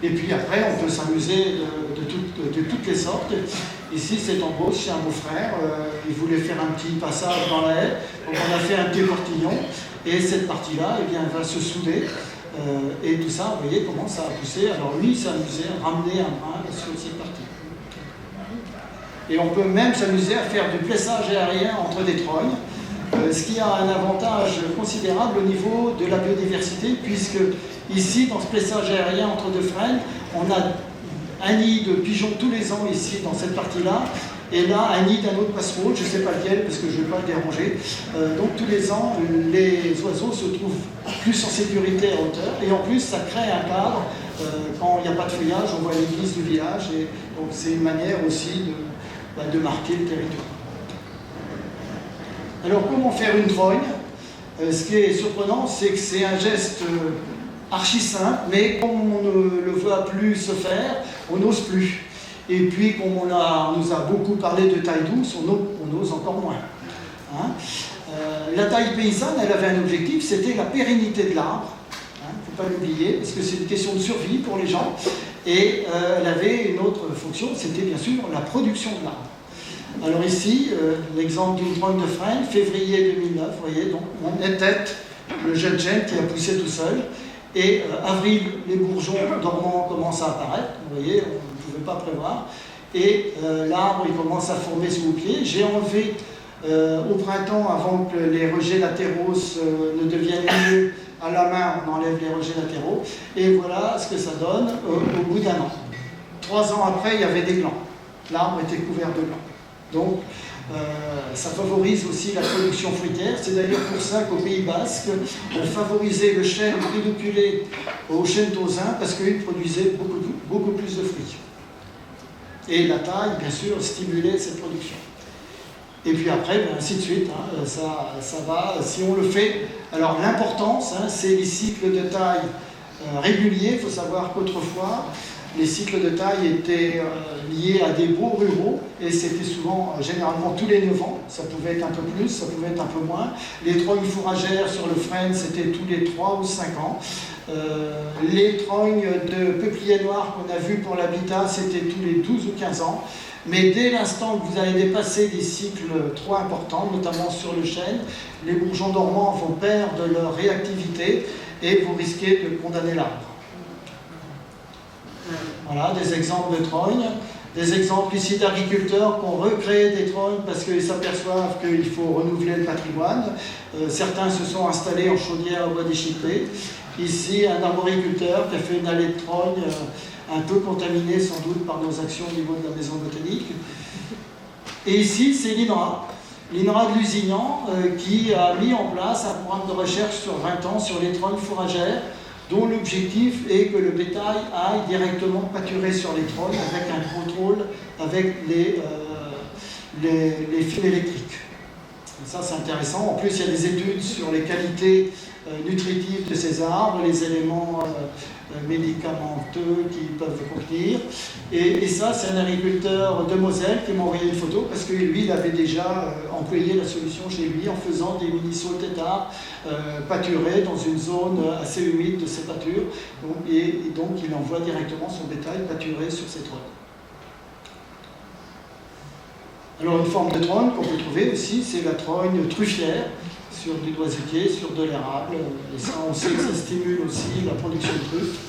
Et puis après, on peut s'amuser de toutes les sortes. Ici, c'est en Beauce, chez un beau-frère. Il voulait faire un petit passage dans la haie. Donc on a fait un petit portillon. Et cette partie-là, eh bien, elle va se souder. Et tout ça, vous voyez comment ça a poussé. Alors lui, il s'est amusé à ramener un brin sur cette partie. Et on peut même s'amuser à faire du plessage aérien entre des trognes, ce qui a un avantage considérable au niveau de la biodiversité, puisque ici, dans ce plessage aérien entre deux frênes, on a un nid de pigeons tous les ans ici, dans cette partie-là, et là, un nid d'un autre passereau, je ne sais pas lequel, parce que je ne vais pas le déranger. Donc tous les ans, les oiseaux se trouvent plus en sécurité à hauteur, et en plus, ça crée un cadre. Quand il n'y a pas de feuillage, on voit l'église du village, et donc c'est une manière aussi de marquer le territoire. Alors, comment faire une trogne? Ce qui est surprenant, c'est que c'est un geste archi simple, mais comme on ne le voit plus se faire, on n'ose plus. Et puis, comme on nous a beaucoup parlé de taille douce, on ose encore moins. Hein? La taille paysanne, elle avait un objectif, c'était la pérennité de l'arbre. Il ne faut pas l'oublier, parce que c'est une question de survie pour les gens. Et elle avait une autre fonction, c'était bien sûr la production de l'arbre. Alors ici, l'exemple d'une trogne de frêne, février 2009, vous voyez, donc on étête le jeune chêne qui a poussé tout seul. Et avril, les bourgeons dormants commencent à apparaître, vous voyez, on ne pouvait pas prévoir. Et l'arbre, il commence à former sous vos pieds. J'ai enlevé au printemps, avant que les rejets latéraux ne deviennent mieux, à la main, on enlève les rejets latéraux. Et voilà ce que ça donne au bout d'un an. 3 ans après, il y avait des glands. L'arbre était couvert de glands. Donc, ça favorise aussi la production fruitière. C'est d'ailleurs pour ça qu'au Pays Basque, on favorisait le chêne pédoculé au chêne tausin parce qu'il produisait beaucoup plus de fruits. Et la taille, bien sûr, stimulait cette production. Et puis après, ben, ainsi de suite, hein, ça va, si on le fait. Alors l'importance, hein, c'est les cycles de taille réguliers. Il faut savoir qu'autrefois, les cycles de taille étaient liés à des baux ruraux et c'était souvent, généralement tous les 9 ans, ça pouvait être un peu plus, ça pouvait être un peu moins. Les trognes fourragères sur le frêne, c'était tous les 3 ou 5 ans. Les trognes de peuplier noir qu'on a vu pour l'habitat, c'était tous les 12 ou 15 ans. Mais dès l'instant que vous allez dépasser des cycles trop importants, notamment sur le chêne, les bourgeons dormants vont perdre leur réactivité et vous risquez de condamner l'arbre. Voilà, des exemples de trognes, des exemples ici d'agriculteurs qui ont recréé des trognes parce qu'ils s'aperçoivent qu'il faut renouveler le patrimoine. Certains se sont installés en chaudière à bois déchiqueté. Ici, un arboriculteur qui a fait une allée de trognes un peu contaminée sans doute par nos actions au niveau de la maison botanique. Et ici, c'est l'INRA de Lusignan qui a mis en place un programme de recherche sur 20 ans sur les trognes fourragères, dont l'objectif est que le bétail aille directement pâturer sur les trognes avec un contrôle avec les fils électriques. Et ça, c'est intéressant. En plus, il y a des études sur les qualités nutritives de ces arbres, les éléments médicamenteux qu'ils peuvent contenir. Et ça, c'est un agriculteur de Moselle qui m'a envoyé une photo parce que lui, il avait déjà employé la solution chez lui en faisant des mini-sauts têtards pâturés dans une zone assez humide de ces pâtures. Et donc, il envoie directement son bétail pâturer sur ces trognes. Alors, une forme de trogne qu'on peut trouver aussi, c'est la trogne truffière, sur du noisetier, sur de l'érable. Et ça, on sait que ça stimule aussi la production de truffes.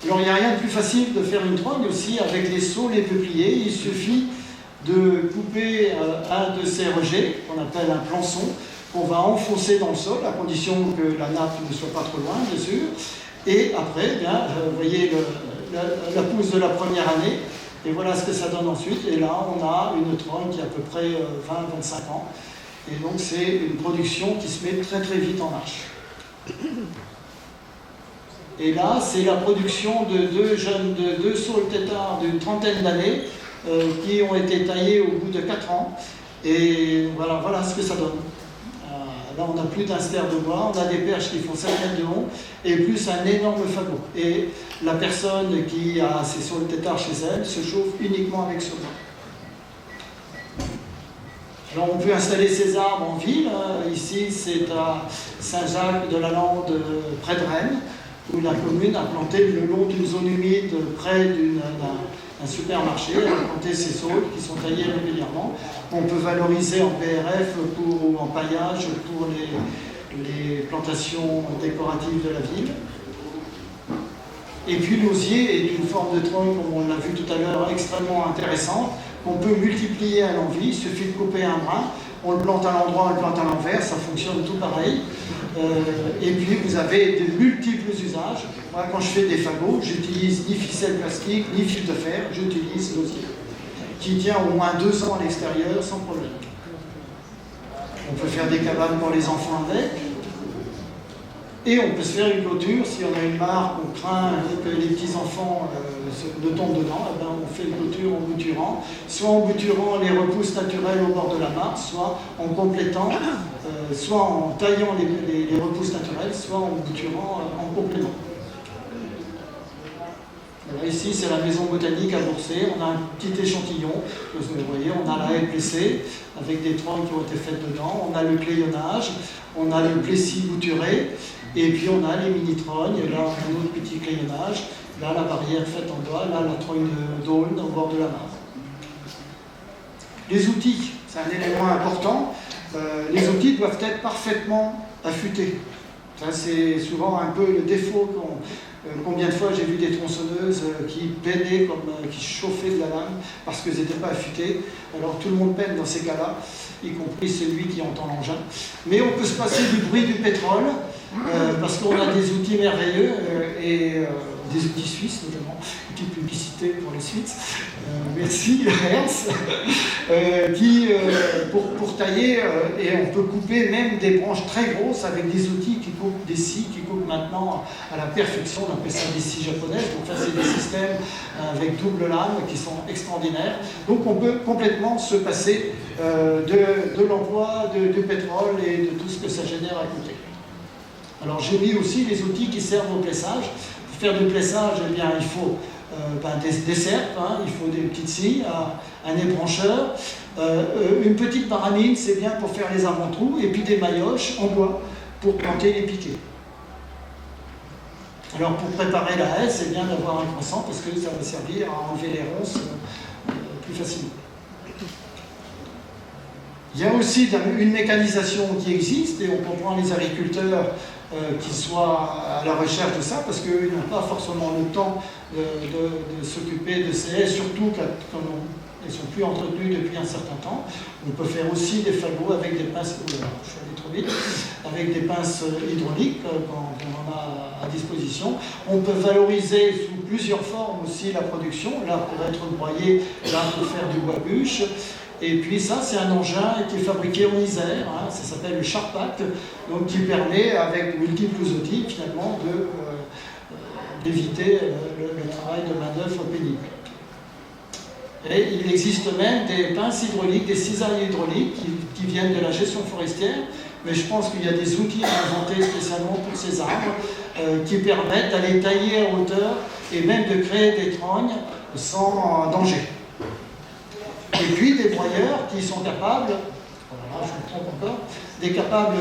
Alors, il n'y a rien de plus facile de faire une trogne aussi avec les saules et peupliers. Il suffit de couper un de ces rejets, qu'on appelle un plançon, qu'on va enfoncer dans le sol, à condition que la nappe ne soit pas trop loin, bien sûr. Et après, bien, vous voyez la pousse de la première année. Et voilà ce que ça donne ensuite. Et là, on a une trogne qui a à peu près 20-25 ans. Et donc, c'est une production qui se met très très vite en marche. Et là, c'est la production de deux saules têtards d'une trentaine d'années qui ont été taillés au bout de 4 ans. Et voilà ce que ça donne. Là, on a plus d'un stère de bois, on a des perches qui font 5 mètres de long et plus un énorme fagot. Et la personne qui a ses saules têtards chez elle se chauffe uniquement avec ce bois. Alors, on peut installer ces arbres en ville. Ici, c'est à Saint-Jacques-de-la-Lande, près de Rennes, où la commune a planté le long d'une zone humide près d'un supermarché. Elle a planté ces saules qui sont taillés régulièrement. On peut valoriser en PRF ou en paillage pour les plantations décoratives de la ville. Et puis l'osier est une forme de tronc, comme on l'a vu tout à l'heure, extrêmement intéressante, qu'on peut multiplier à l'envie. Il suffit de couper un brin, on le plante à l'endroit, on le plante à l'envers, ça fonctionne tout pareil. Et puis vous avez de multiples usages. Moi, quand je fais des fagots, j'utilise ni ficelle plastique, ni fil de fer, j'utilise l'osier, qui tient au moins 2 ans à l'extérieur sans problème. On peut faire des cabanes pour les enfants avec. Et on peut se faire une clôture, si on a une mare, on craint que les petits-enfants ne tombent dedans, eh ben on fait une clôture en bouturant, soit en bouturant les repousses naturelles au bord de la mare, soit en complétant, soit en taillant les repousses naturelles, soit en bouturant en complément. Alors ici, c'est la maison botanique à Bourset. On a un petit échantillon, vous voyez, on a la haie plessée avec des troncs qui ont été faites dedans, on a le clayonnage, on a le plessis bouturé, et puis on a les mini-trognes, là un autre petit clayonnage, là la barrière faite en bois, là la trogne d'aulne au bord de la mare. Les outils, c'est un élément important. Les outils doivent être parfaitement affûtés. Ça, c'est souvent un peu le défaut combien de fois j'ai vu des tronçonneuses qui peinaient, qui chauffaient de la lame parce qu'elles n'étaient pas affûtées. Alors tout le monde peine dans ces cas-là, y compris celui qui entend l'engin. Mais on peut se passer du bruit du pétrole parce qu'on a des outils merveilleux et des outils suisses notamment. Petite publicité pour les Suisses. Merci Ernst. Pour tailler, et on peut couper même des branches très grosses avec des outils qui coupent des scies, qui coupent maintenant à la perfection. On appelle ça des scies japonaises. Donc ça, c'est des systèmes avec double lame qui sont extraordinaires. Donc on peut complètement se passer de l'emploi du pétrole et de tout ce que ça génère à côté. Alors j'ai mis aussi les outils qui servent au plessage. Pour faire du plessage, eh bien, il faut des serpes, il faut des petites scies, un ébrancheur, une petite paramine, c'est bien pour faire les avant-trous, et puis des maillotches en bois pour planter les piquets. Alors pour préparer la haie, c'est bien d'avoir un croissant parce que ça va servir à enlever les ronces plus facilement. Il y a aussi une mécanisation qui existe, et on comprend les agriculteurs qui soient à la recherche de ça, parce qu'ils n'ont pas forcément le temps de s'occuper de ces haies, surtout quand elles ne sont plus entretenues depuis un certain temps. On peut faire aussi des fagots avec des pinces, je suis allé trop vite, avec des pinces hydrauliques quand on en a à disposition. On peut valoriser sous plusieurs formes aussi la production, là pour être broyé, là pour faire du bois bûche. Et puis ça, c'est un engin qui est fabriqué en Isère, ça s'appelle le Charpac, donc qui permet, avec multiples outils, finalement, d'éviter le travail de main-d'œuvre pénible. Et il existe même des pinces hydrauliques, des cisailles hydrauliques qui viennent de la gestion forestière, mais je pense qu'il y a des outils inventés spécialement pour ces arbres qui permettent d'aller tailler à hauteur et même de créer des trognes sans danger. Et puis des broyeurs qui sont capables, voilà, je me trompe encore, capables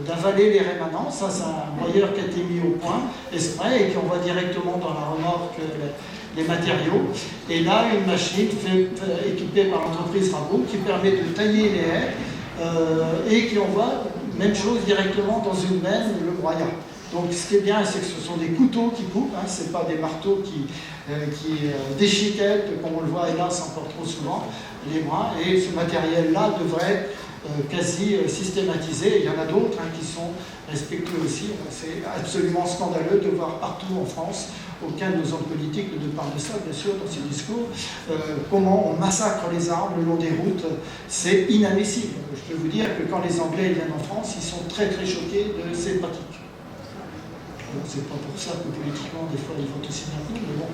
d'avaler les rémanents. Ça, c'est un broyeur qui a été mis au point exprès et qui envoie directement dans la remorque les matériaux. Et là, une machine équipée par l'entreprise Rabot qui permet de tailler les haies et qui envoie, même chose, directement dans une benne, le broyat. Donc ce qui est bien, c'est que ce sont des couteaux qui coupent, ce n'est pas des marteaux qui déchiquettent, comme on le voit hélas encore trop souvent, les bras. Et ce matériel-là devrait être quasi systématisé. Il y en a d'autres qui sont respectueux aussi. C'est absolument scandaleux de voir partout en France, aucun de nos hommes politiques ne parle de ça, bien sûr, dans ses discours, comment on massacre les arbres le long des routes. C'est inadmissible. Je peux vous dire que quand les Anglais viennent en France, ils sont très très choqués de ces pratiques. C'est pas pour ça que politiquement, des fois, ils votent aussi bien que nous, mais bon.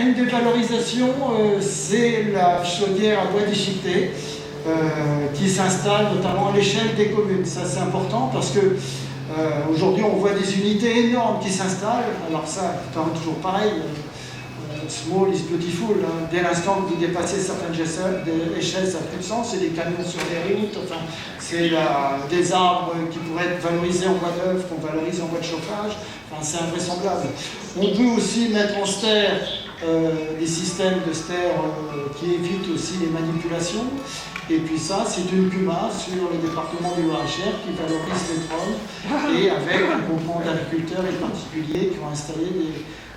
Une des valorisations, c'est la chaudière à bois déchiqueté. qui s'installent notamment à l'échelle des communes. Ça c'est important parce que aujourd'hui on voit des unités énormes qui s'installent. Alors ça, c'est toujours pareil. Small is beautiful. Hein. Dès l'instant que vous dépassez certaines échelles, ça n'a plus de sens. C'est des camions sur les routes, enfin, c'est des arbres qui pourraient être valorisés en bois d'œuvre, qu'on valorise en bois de chauffage. Enfin, c'est invraisemblable. On peut aussi mettre en ster des systèmes de ster qui évitent aussi les manipulations. Et puis ça, c'est une PUMA sur le département du Loir-et-Cher qui valorise les trolls et avec un groupement d'agriculteurs et particuliers qui ont installé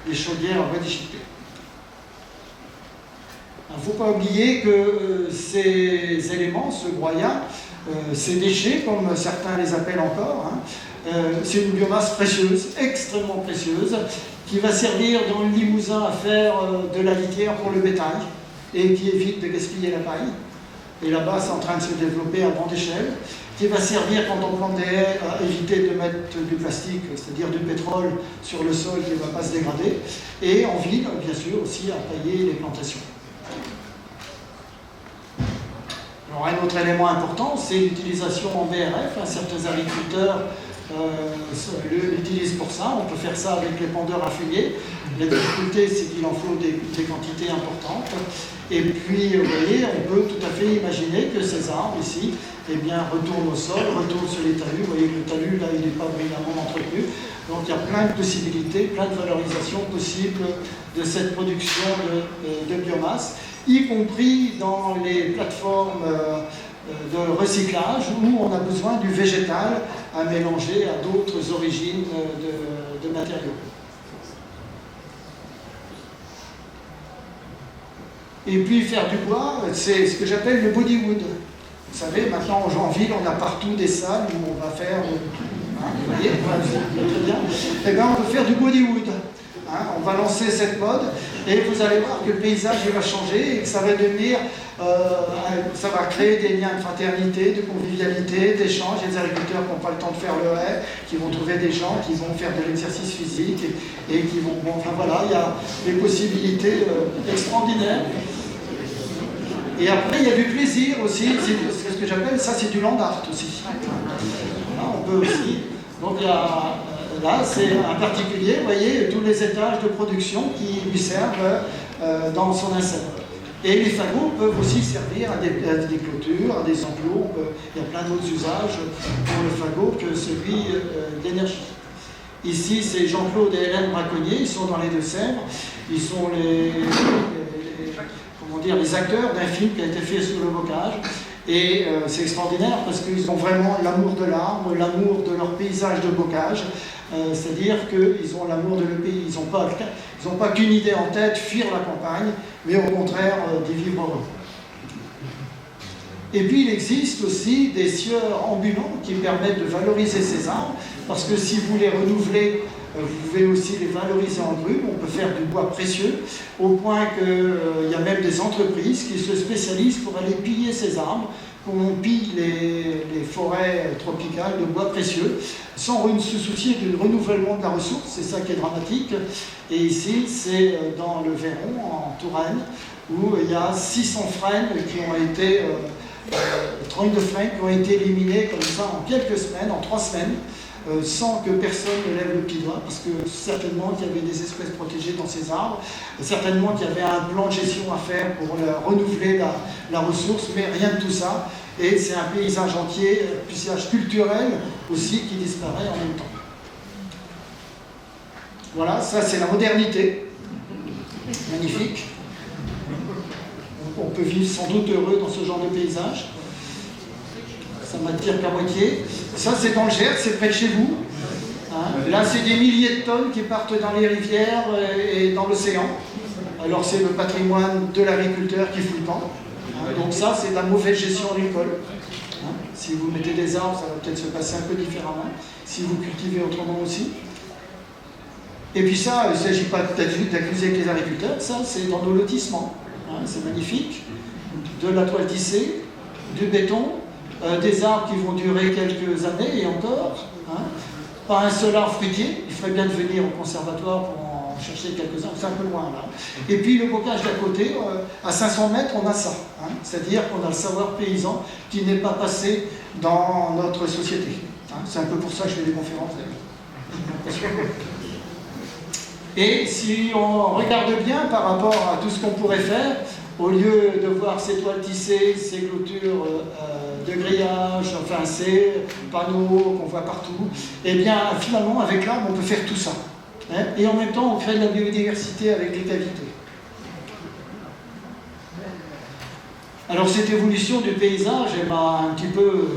des chaudières en bois déchiqueté. Il ne faut pas oublier que ces éléments, ce broyat, ces déchets, comme certains les appellent encore, hein, c'est une biomasse précieuse, extrêmement précieuse, qui va servir dans le Limousin à faire de la litière pour le bétail et qui évite de gaspiller la paille. Et là-bas, c'est en train de se développer à grande échelle, qui va servir quand on plante des haies à éviter de mettre du plastique, c'est-à-dire du pétrole, sur le sol qui ne va pas se dégrader, et en ville, bien sûr, aussi à pailler les plantations. Alors, un autre élément important, c'est l'utilisation en BRF. Certains agriculteurs l'utilisent pour ça. On peut faire ça avec les pendeurs à feuillets. La difficulté, c'est qu'il en faut des quantités importantes. Et puis, vous voyez, on peut tout à fait imaginer que ces arbres ici, eh bien, retournent au sol, retournent sur les talus. Vous voyez que le talus, là, il n'est pas brillamment entretenu. Donc, il y a plein de possibilités, plein de valorisations possibles de cette production de biomasse, y compris dans les plateformes de recyclage où on a besoin du végétal à mélanger à d'autres origines de matériaux. Et puis faire du bois, c'est ce que j'appelle le bodywood. Vous savez, maintenant en ville, on a partout des salles où on va faire, vous voyez, très bien. Eh bien, on peut faire du bodywood. Hein, on va lancer cette mode et vous allez voir que le paysage il va changer et que ça va devenir, ça va créer des liens de fraternité, de convivialité, d'échange. Il y a des agriculteurs qui n'ont pas le temps de faire le haie, qui vont trouver des gens qui vont faire de l'exercice physique et qui vont, bon, enfin voilà, il y a des possibilités extraordinaires. Et après, il y a du plaisir aussi, c'est ce que j'appelle, ça c'est du land art aussi. Là, on peut aussi, donc il y a... Là, c'est un particulier, vous voyez, tous les étages de production qui lui servent dans son nacelle. Et les fagots peuvent aussi servir à des clôtures, à des enclos. Il y a plein d'autres usages pour le fagot que celui d'énergie. Ici, c'est Jean-Claude et Hélène Braconnier, ils sont dans les Deux-Sèvres. Ils sont les acteurs d'un film qui a été fait sur le bocage. Et c'est extraordinaire parce qu'ils ont vraiment l'amour de l'arbre, l'amour de leur paysage de bocage. C'est-à-dire qu'ils ont l'amour de le pays. Ils n'ont pas qu'une idée en tête, fuir la campagne, mais au contraire d'y vivre heureux. Et puis il existe aussi des sieurs ambulants qui permettent de valoriser ces arbres, parce que si vous les renouvelez, vous pouvez aussi les valoriser en grume. On peut faire du bois précieux, au point qu'il y a même des entreprises qui se spécialisent pour aller piller ces arbres. On pille les forêts tropicales de bois précieux, sans se soucier du renouvellement de la ressource. C'est ça qui est dramatique. Et ici, c'est dans le Véron, en Touraine, où il y a 600 frênes qui ont été... trognes de frênes qui ont été éliminées comme ça en quelques semaines, en 3 semaines, sans que personne ne lève le petit doigt, parce que certainement qu'il y avait des espèces protégées dans ces arbres, certainement qu'il y avait un plan de gestion à faire pour renouveler la ressource, mais rien de tout ça. Et c'est un paysage entier, un paysage culturel aussi qui disparaît en même temps. Voilà, ça c'est la modernité. Magnifique. On peut vivre sans doute heureux dans ce genre de paysage. Ça m'attire qu'à moitié. Ça, c'est dans le Gers, c'est près de chez vous. Hein. Là, c'est des milliers de tonnes qui partent dans les rivières et dans l'océan. Alors, c'est le patrimoine de l'agriculteur qui fout le camp. Hein. Donc ça, c'est de la mauvaise gestion agricole. Hein. Si vous mettez des arbres, ça va peut-être se passer un peu différemment. Si vous cultivez autrement aussi. Et puis ça, il ne s'agit pas d'accuser que les agriculteurs. Ça, c'est dans nos lotissements. Hein. C'est magnifique. De la toile tissée, du béton, des arbres qui vont durer quelques années et encore, hein. Pas un seul arbre fruitier. Il ferait bien de venir au conservatoire pour en chercher quelques-uns, c'est un peu loin là. Et puis le bocage d'à côté, à 500 mètres, on a ça. Hein, c'est-à-dire qu'on a le savoir paysan qui n'est pas passé dans notre société. Hein, c'est un peu pour ça que je fais des conférences d'ailleurs. Et si on regarde bien par rapport à tout ce qu'on pourrait faire, au lieu de voir ces toiles tissées, ces clôtures de grillage, enfin ces panneaux qu'on voit partout, eh bien finalement avec l'arbre on peut faire tout ça. Hein, et en même temps on crée de la biodiversité avec les cavités. Alors cette évolution du paysage elle m'a un petit peu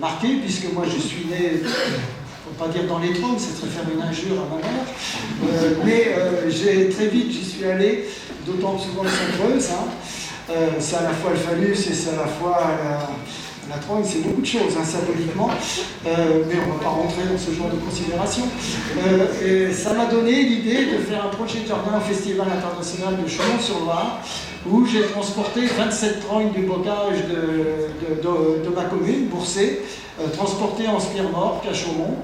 marqué, puisque moi je suis né, faut pas dire dans les trognes, ça serait faire une injure à ma mère, mais très vite j'y suis allé, d'autant que souvent elles sont creuses. Hein. C'est à la fois le phallus et c'est à la fois la trogne, c'est beaucoup de choses hein, symboliquement, mais on ne va pas rentrer dans ce genre de considération. Et ça m'a donné l'idée de faire un projet de jardin au Festival international de Chaumont-sur-Loire, où j'ai transporté 27 trognes du bocage de ma commune, Boursay, transportées en Spire-Morque à Chaumont,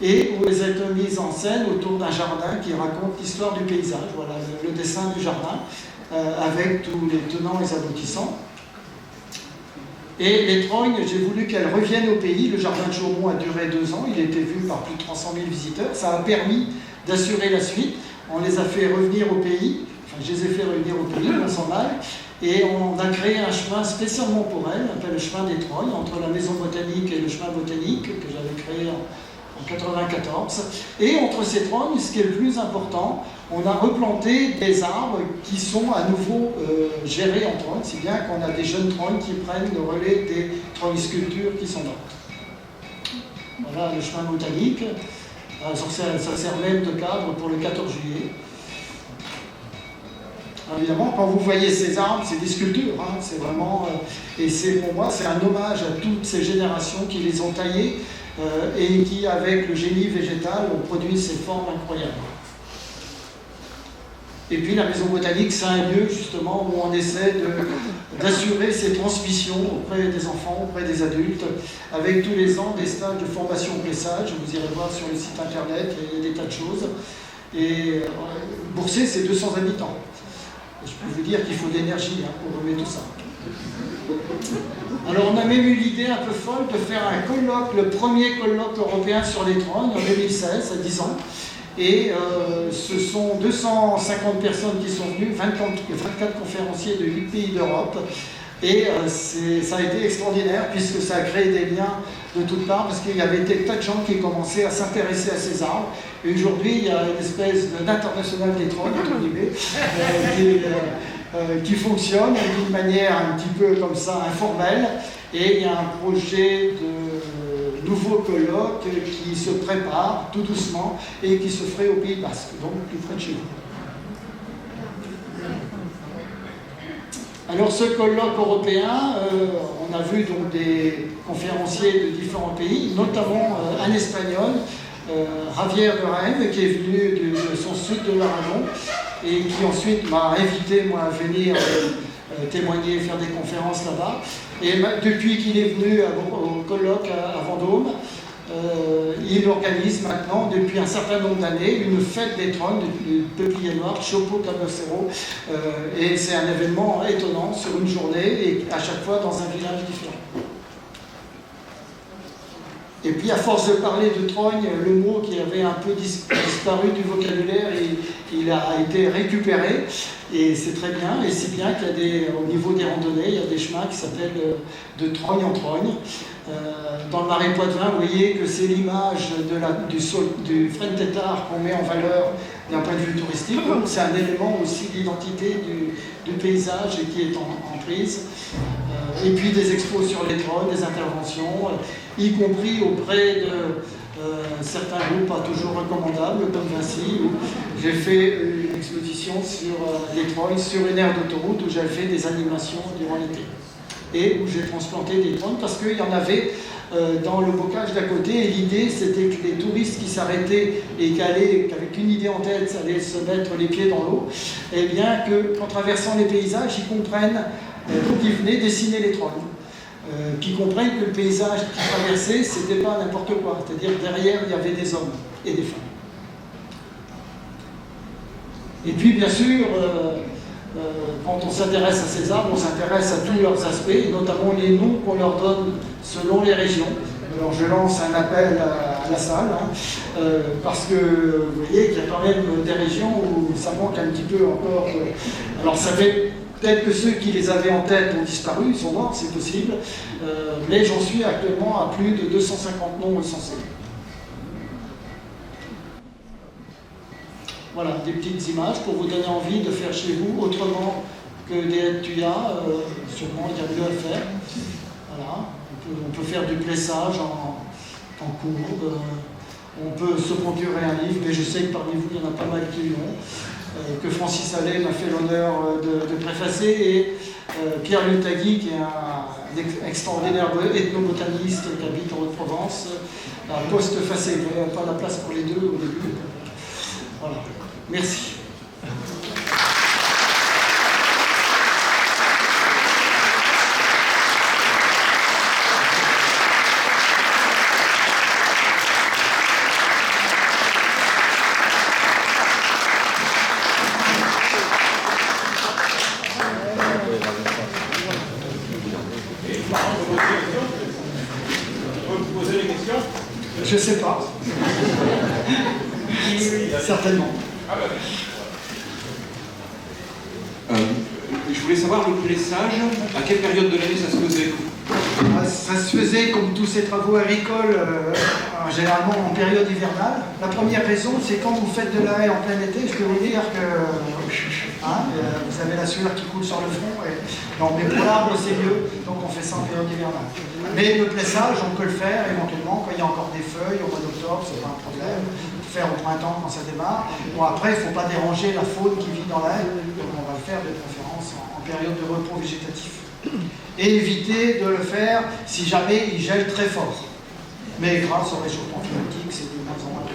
et où elles ont été mises en scène autour d'un jardin qui raconte l'histoire du paysage, voilà le dessin du jardin, avec tous les tenants et les aboutissants. Et les trognes, j'ai voulu qu'elles reviennent au pays. Le jardin de Chaumont a duré 2 ans, il a été vu par plus de 300 000 visiteurs. Ça a permis d'assurer la suite. On les a fait revenir au pays, enfin je les ai fait revenir au pays, on s'en mal, et on a créé un chemin spécialement pour elles, on appelle le chemin des trognes, entre la maison botanique et le chemin botanique que j'avais créé en 1994. Et entre ces trognes, ce qui est le plus important, on a replanté des arbres qui sont à nouveau gérés en trognes, si bien qu'on a des jeunes trognes qui prennent le relais des trognes sculptures qui sont là. Voilà le chemin botanique. Ça sert même de cadre pour le 14 juillet. Évidemment, quand vous voyez ces arbres, c'est des sculptures, hein, c'est vraiment, et c'est pour moi, c'est un hommage à toutes ces générations qui les ont taillées et qui, avec le génie végétal, ont produit ces formes incroyables. Et puis la maison botanique, c'est un lieu justement où on essaie d'assurer ces transmissions auprès des enfants, auprès des adultes, avec tous les ans des stages de formation au paysage. Vous irez voir sur le site internet, il y a des tas de choses. Et Boursay, c'est 200 habitants. Et je peux vous dire qu'il faut de l'énergie hein, pour remettre tout ça. Alors on a même eu l'idée un peu folle de faire un colloque, le premier colloque européen sur les trognes en 2016, à 10 ans. Et ce sont 250 personnes qui sont venues, 24 conférenciers de 8 pays d'Europe. Et ça a été extraordinaire puisque ça a créé des liens de toutes parts, parce qu'il y avait des tas de gens qui commençaient à s'intéresser à ces arbres. Et aujourd'hui, il y a une espèce d'international des trognes, entre guillemets, qui fonctionne d'une manière un petit peu comme ça, informelle. Et il y a un projet de nouveau colloque qui se prépare tout doucement et qui se ferait au Pays Basque, donc plus près de chez vous. Alors ce colloque européen, on a vu donc des conférenciers de différents pays, notamment un espagnol, Javier de Reim, qui est venu de son sud de l'Aragon et qui ensuite m'a invité moi à venir témoigner, faire des conférences là-bas. Et depuis qu'il est venu au colloque à Vendôme, il organise maintenant, depuis un certain nombre d'années, une fête des trognes de peuplier noir, Chopo Cabocero, et c'est un événement étonnant sur une journée, et à chaque fois dans un village différent. Et puis à force de parler de trogne, le mot qui avait un peu disparu du vocabulaire, il a été récupéré, et c'est très bien, et c'est bien qu'il y a au niveau des randonnées, il y a des chemins qui s'appellent de trogne en trogne. Dans le Marais Poitevin, vous voyez que c'est l'image du frêne tétard qu'on met en valeur d'un point de vue touristique. Donc c'est un élément aussi d'identité du paysage et qui est en prise. Et puis des expos sur les trognes, des interventions, y compris auprès de certains groupes pas toujours recommandables, comme Vinci, où j'ai fait une exposition sur les trognes sur une aire d'autoroute où j'avais fait des animations durant l'été. Et où j'ai transplanté des trognes parce qu'il y en avait dans le bocage d'à côté, et l'idée c'était que les touristes qui s'arrêtaient et qui avec une idée en tête, allaient se mettre les pieds dans l'eau, et bien qu'en traversant les paysages, ils comprennent qu'ils venaient dessiner les trognes, qu'ils comprennent que le paysage qu'ils traversaient, c'était pas n'importe quoi, c'est-à-dire que derrière il y avait des hommes et des femmes. Et puis bien sûr, quand on s'intéresse à ces arbres, on s'intéresse à tous leurs aspects, et notamment les noms qu'on leur donne selon les régions. Alors je lance un appel à la salle, parce que vous voyez qu'il y a quand même des régions où ça manque un petit peu encore. Alors ça fait peut-être que ceux qui les avaient en tête ont disparu, ils sont morts, c'est possible, mais j'en suis actuellement à plus de 250 noms recensés. Voilà, des petites images pour vous donner envie de faire chez vous autrement que des Tuya. Sûrement, il y a mieux à faire. Voilà, on peut faire du plessage en cours. On peut se procurer un livre, mais je sais que parmi vous, il y en a pas mal qui l'ont, que Francis Allais m'a fait l'honneur de préfacer, et Pierre Lutagui, qui est un extraordinaire ethnobotaniste qui habite en Haute-Provence, a postfacé. Il n'y avait pas la place pour les deux au début. Voilà. Merci. Je sais pas. Certainement. Je voulais savoir le plessage, à quelle période de l'année ça se faisait? Ça se faisait, comme tous ces travaux agricoles, généralement en période hivernale. La première raison, c'est quand vous faites de la haie en plein été, je peux vous dire que vous avez la sueur qui coule sur le front. Non, mais pour l'arbre, c'est mieux, donc on fait ça en période hivernale. Mais le plessage, on peut le faire éventuellement quand il y a encore des feuilles, au mois d'octobre, c'est pas un problème. On peut le faire au printemps quand ça démarre. Bon, après, il ne faut pas déranger la faune qui vit dans la haie, donc on va le faire de préférence en période de repos végétatif. Et éviter de le faire si jamais il gèle très fort. Mais grâce au réchauffement climatique, c'est de moins en moins.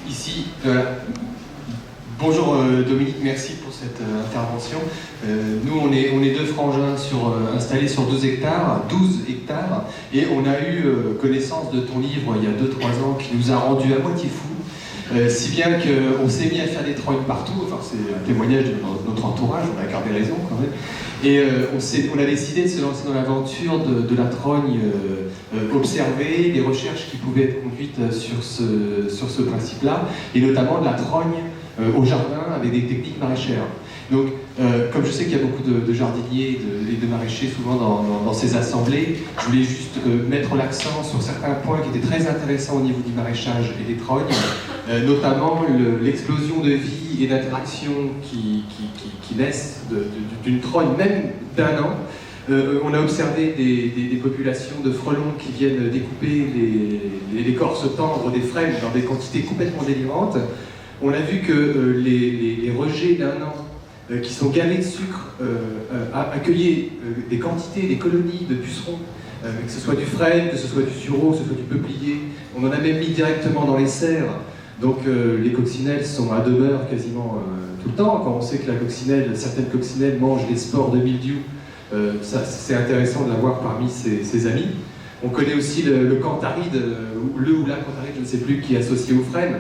Ici, bonjour Dominique, merci pour cette intervention. Nous, on est deux frangins installés sur 12 hectares, et on a eu connaissance de ton livre il y a 2-3 ans qui nous a rendu à moitié fous. Si bien qu'on s'est mis à faire des trognes partout, enfin c'est un témoignage de notre entourage, on a gardé raison quand même, et on a décidé de se lancer dans l'aventure de la trogne observée, des recherches qui pouvaient être conduites sur ce principe-là, et notamment de la trogne au jardin avec des techniques maraîchères. Donc, comme je sais qu'il y a beaucoup de jardiniers et de maraîchers souvent dans ces assemblées, je voulais juste mettre l'accent sur certains points qui étaient très intéressants au niveau du maraîchage et des trognes, notamment l'explosion de vie et d'interaction qui naissent d'une trogne, même d'un an. On a observé des populations de frelons qui viennent découper l'écorce tendre des frênes dans des quantités complètement délirantes. On a vu que les rejets d'un an qui sont galés de sucre accueillaient des quantités, des colonies de pucerons, que ce soit du frêne, que ce soit du sureau, que ce soit du peuplier. On en a même mis directement dans les serres. Donc les coccinelles sont à demeure quasiment tout le temps. Quand on sait que certaines coccinelles mangent les spores de mildiou, c'est intéressant de l'avoir parmi ses amis. On connaît aussi le cantharide, le ou la cantharide, je ne sais plus, qui est associé au frêne,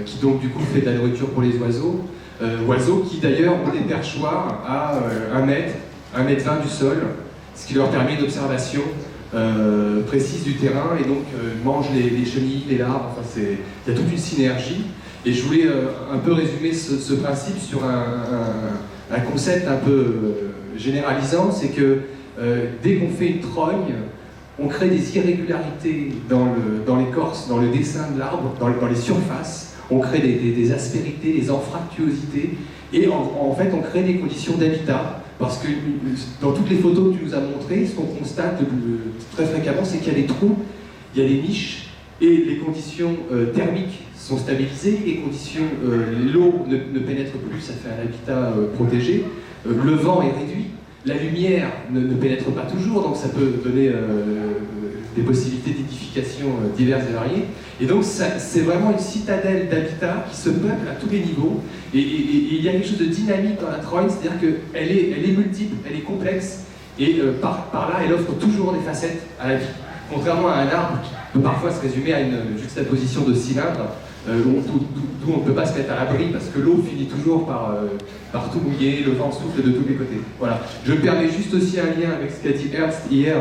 qui donc du coup fait de la nourriture pour les oiseaux. Oiseaux qui d'ailleurs ont des perchoirs à 1 mètre, 1,20 m du sol, ce qui leur permet une observation précise du terrain, et donc mangent les chenilles, les larves, enfin il y a toute une synergie. Et je voulais un peu résumer ce principe sur un concept un peu généralisant, c'est que dès qu'on fait une trogne, on crée des irrégularités dans l'écorce, dans le dessin de l'arbre, dans les surfaces. On crée des aspérités, des anfractuosités, et en fait on crée des conditions d'habitat, parce que dans toutes les photos que tu nous as montrées, ce qu'on constate très fréquemment, c'est qu'il y a des trous, il y a des niches, et les conditions thermiques sont stabilisées, les conditions, l'eau ne pénètre plus, ça fait un habitat protégé, le vent est réduit, la lumière ne pénètre pas toujours, donc ça peut donner des possibilités d'édification diverses et variées. Et donc c'est vraiment une citadelle d'habitat qui se peuple à tous les niveaux. Et il y a quelque chose de dynamique dans la trogne, c'est-à-dire qu'elle est multiple, elle est complexe, et par là elle offre toujours des facettes à la vie. Contrairement à un arbre qui peut parfois se résumer à une juxtaposition de cylindres, d'où on ne peut pas se mettre à l'abri parce que l'eau finit toujours par tout mouiller, le vent souffle de tous les côtés. Voilà. Je me permets juste aussi un lien avec ce qu'a dit Ernst hier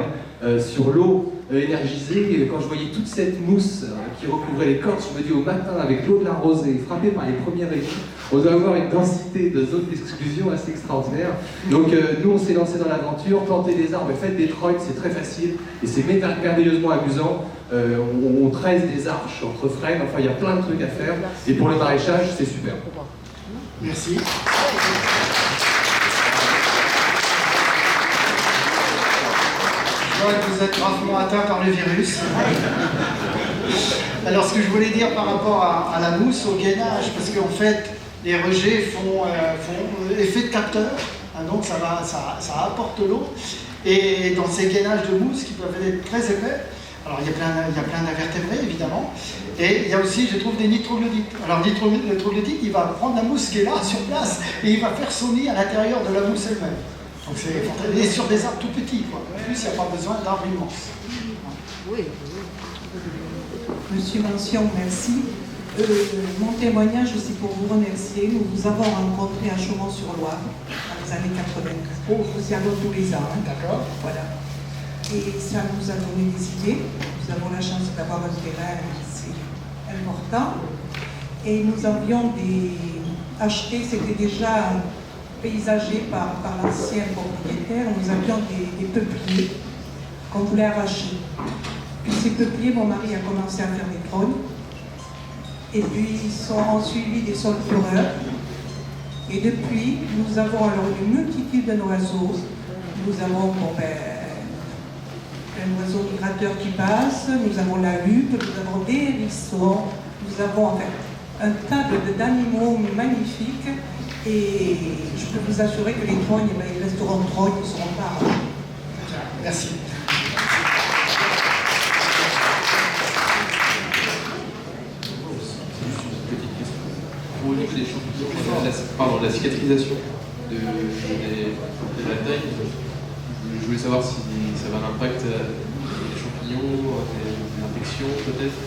sur l'eau énergisée. Quand je voyais toute cette mousse qui recouvrait les cordes, je me dis au matin, avec l'eau de la rosée, frappée par les premiers rayons, on doit avoir une densité de zones d'exclusion assez extraordinaire. Donc nous, on s'est lancé dans l'aventure, planter des arbres, faites des trognes, c'est très facile et c'est merveilleusement amusant. On tresse des arches entre frênes, enfin il y a plein de trucs à faire. Et pour le maraîchage, c'est super. Merci. Je vois que vous êtes gravement atteint par le virus. Alors ce que je voulais dire par rapport à la mousse, au gainage, parce qu'en fait, les rejets font effet de capteur, hein, donc ça apporte l'eau. Et dans ces gainages de mousse qui peuvent être très épais, alors il y a plein d'invertébrés évidemment, et il y a aussi, je trouve, des nitroglycides. Alors le nitroglycide, il va prendre la mousse qui est là sur place et il va faire son nid à l'intérieur de la mousse elle-même. Donc c'est sur des arbres tout petits, quoi. En plus, il n'y a pas besoin d'arbres immenses. Oui. Monsieur Mention, merci. Mon témoignage aussi pour vous remercier. Nous vous avons rencontré à Chaumont-sur-Loire dans les années 80. Nous y allons tous les ans. Hein. D'accord. Voilà. Et ça nous a donné des idées. Nous avons la chance d'avoir un terrain assez important. Et nous avions acheté, c'était déjà paysagé par l'ancien propriétaire, nous avions des peupliers qu'on voulait arracher. Puis ces peupliers, mon mari a commencé à faire des trognes. Et puis ils ont suivi des sulfureurs. Et depuis, nous avons alors une multitude d'oiseaux. Nous avons un oiseau migrateur qui passe, nous avons la huppe, nous avons des hérissons, nous avons un tas d'animaux magnifiques. Et je peux vous assurer que les trognes, les restaurants de trognes ne seront pas arrachés. Merci. Au niveau des champignons, la cicatrisation de la taille, je voulais savoir si ça avait un impact des champignons, des infections peut-être.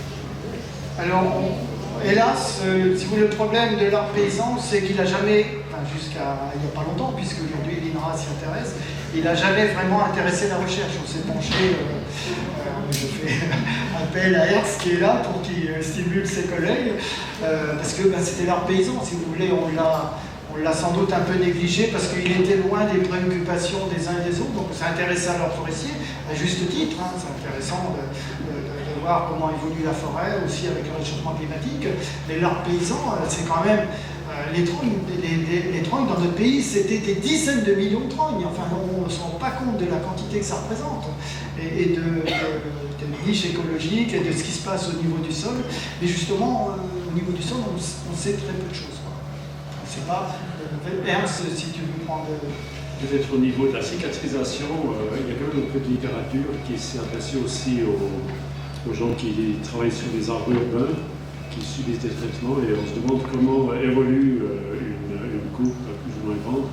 Alors, hélas, si vous voulez, le problème de l'art paysan, c'est qu'il n'a jamais, jusqu'à il n'y a pas longtemps, puisque aujourd'hui l'INRA s'y intéresse, il n'a jamais vraiment intéressé la recherche. On s'est penché, je fais appel à Ernst qui est là pour qu'il stimule ses collègues, parce que c'était l'art paysan, si vous voulez, on l'a sans doute un peu négligé parce qu'il était loin des préoccupations des uns et des autres, donc on s'est intéressé à l'art forestier, à juste titre, hein, c'est intéressant de voir comment évolue la forêt, aussi avec le réchauffement climatique, mais l'art paysan, c'est quand même, les trognes dans notre pays, c'était des dizaines de millions de trognes, enfin on ne se rend pas compte de la quantité que ça représente, et de niches écologiques, et de ce qui se passe au niveau du sol, mais justement, au niveau du sol, on sait très peu de choses. On ne sait pas, Ernst, si tu veux prendre... Peut-être au niveau de la cicatrisation, il y a quand même un peu de littérature qui s'est adressée aussi aux gens qui travaillent sur des arbres urbains, qui subissent des traitements, et on se demande comment évolue une coupe plus ou moins grande.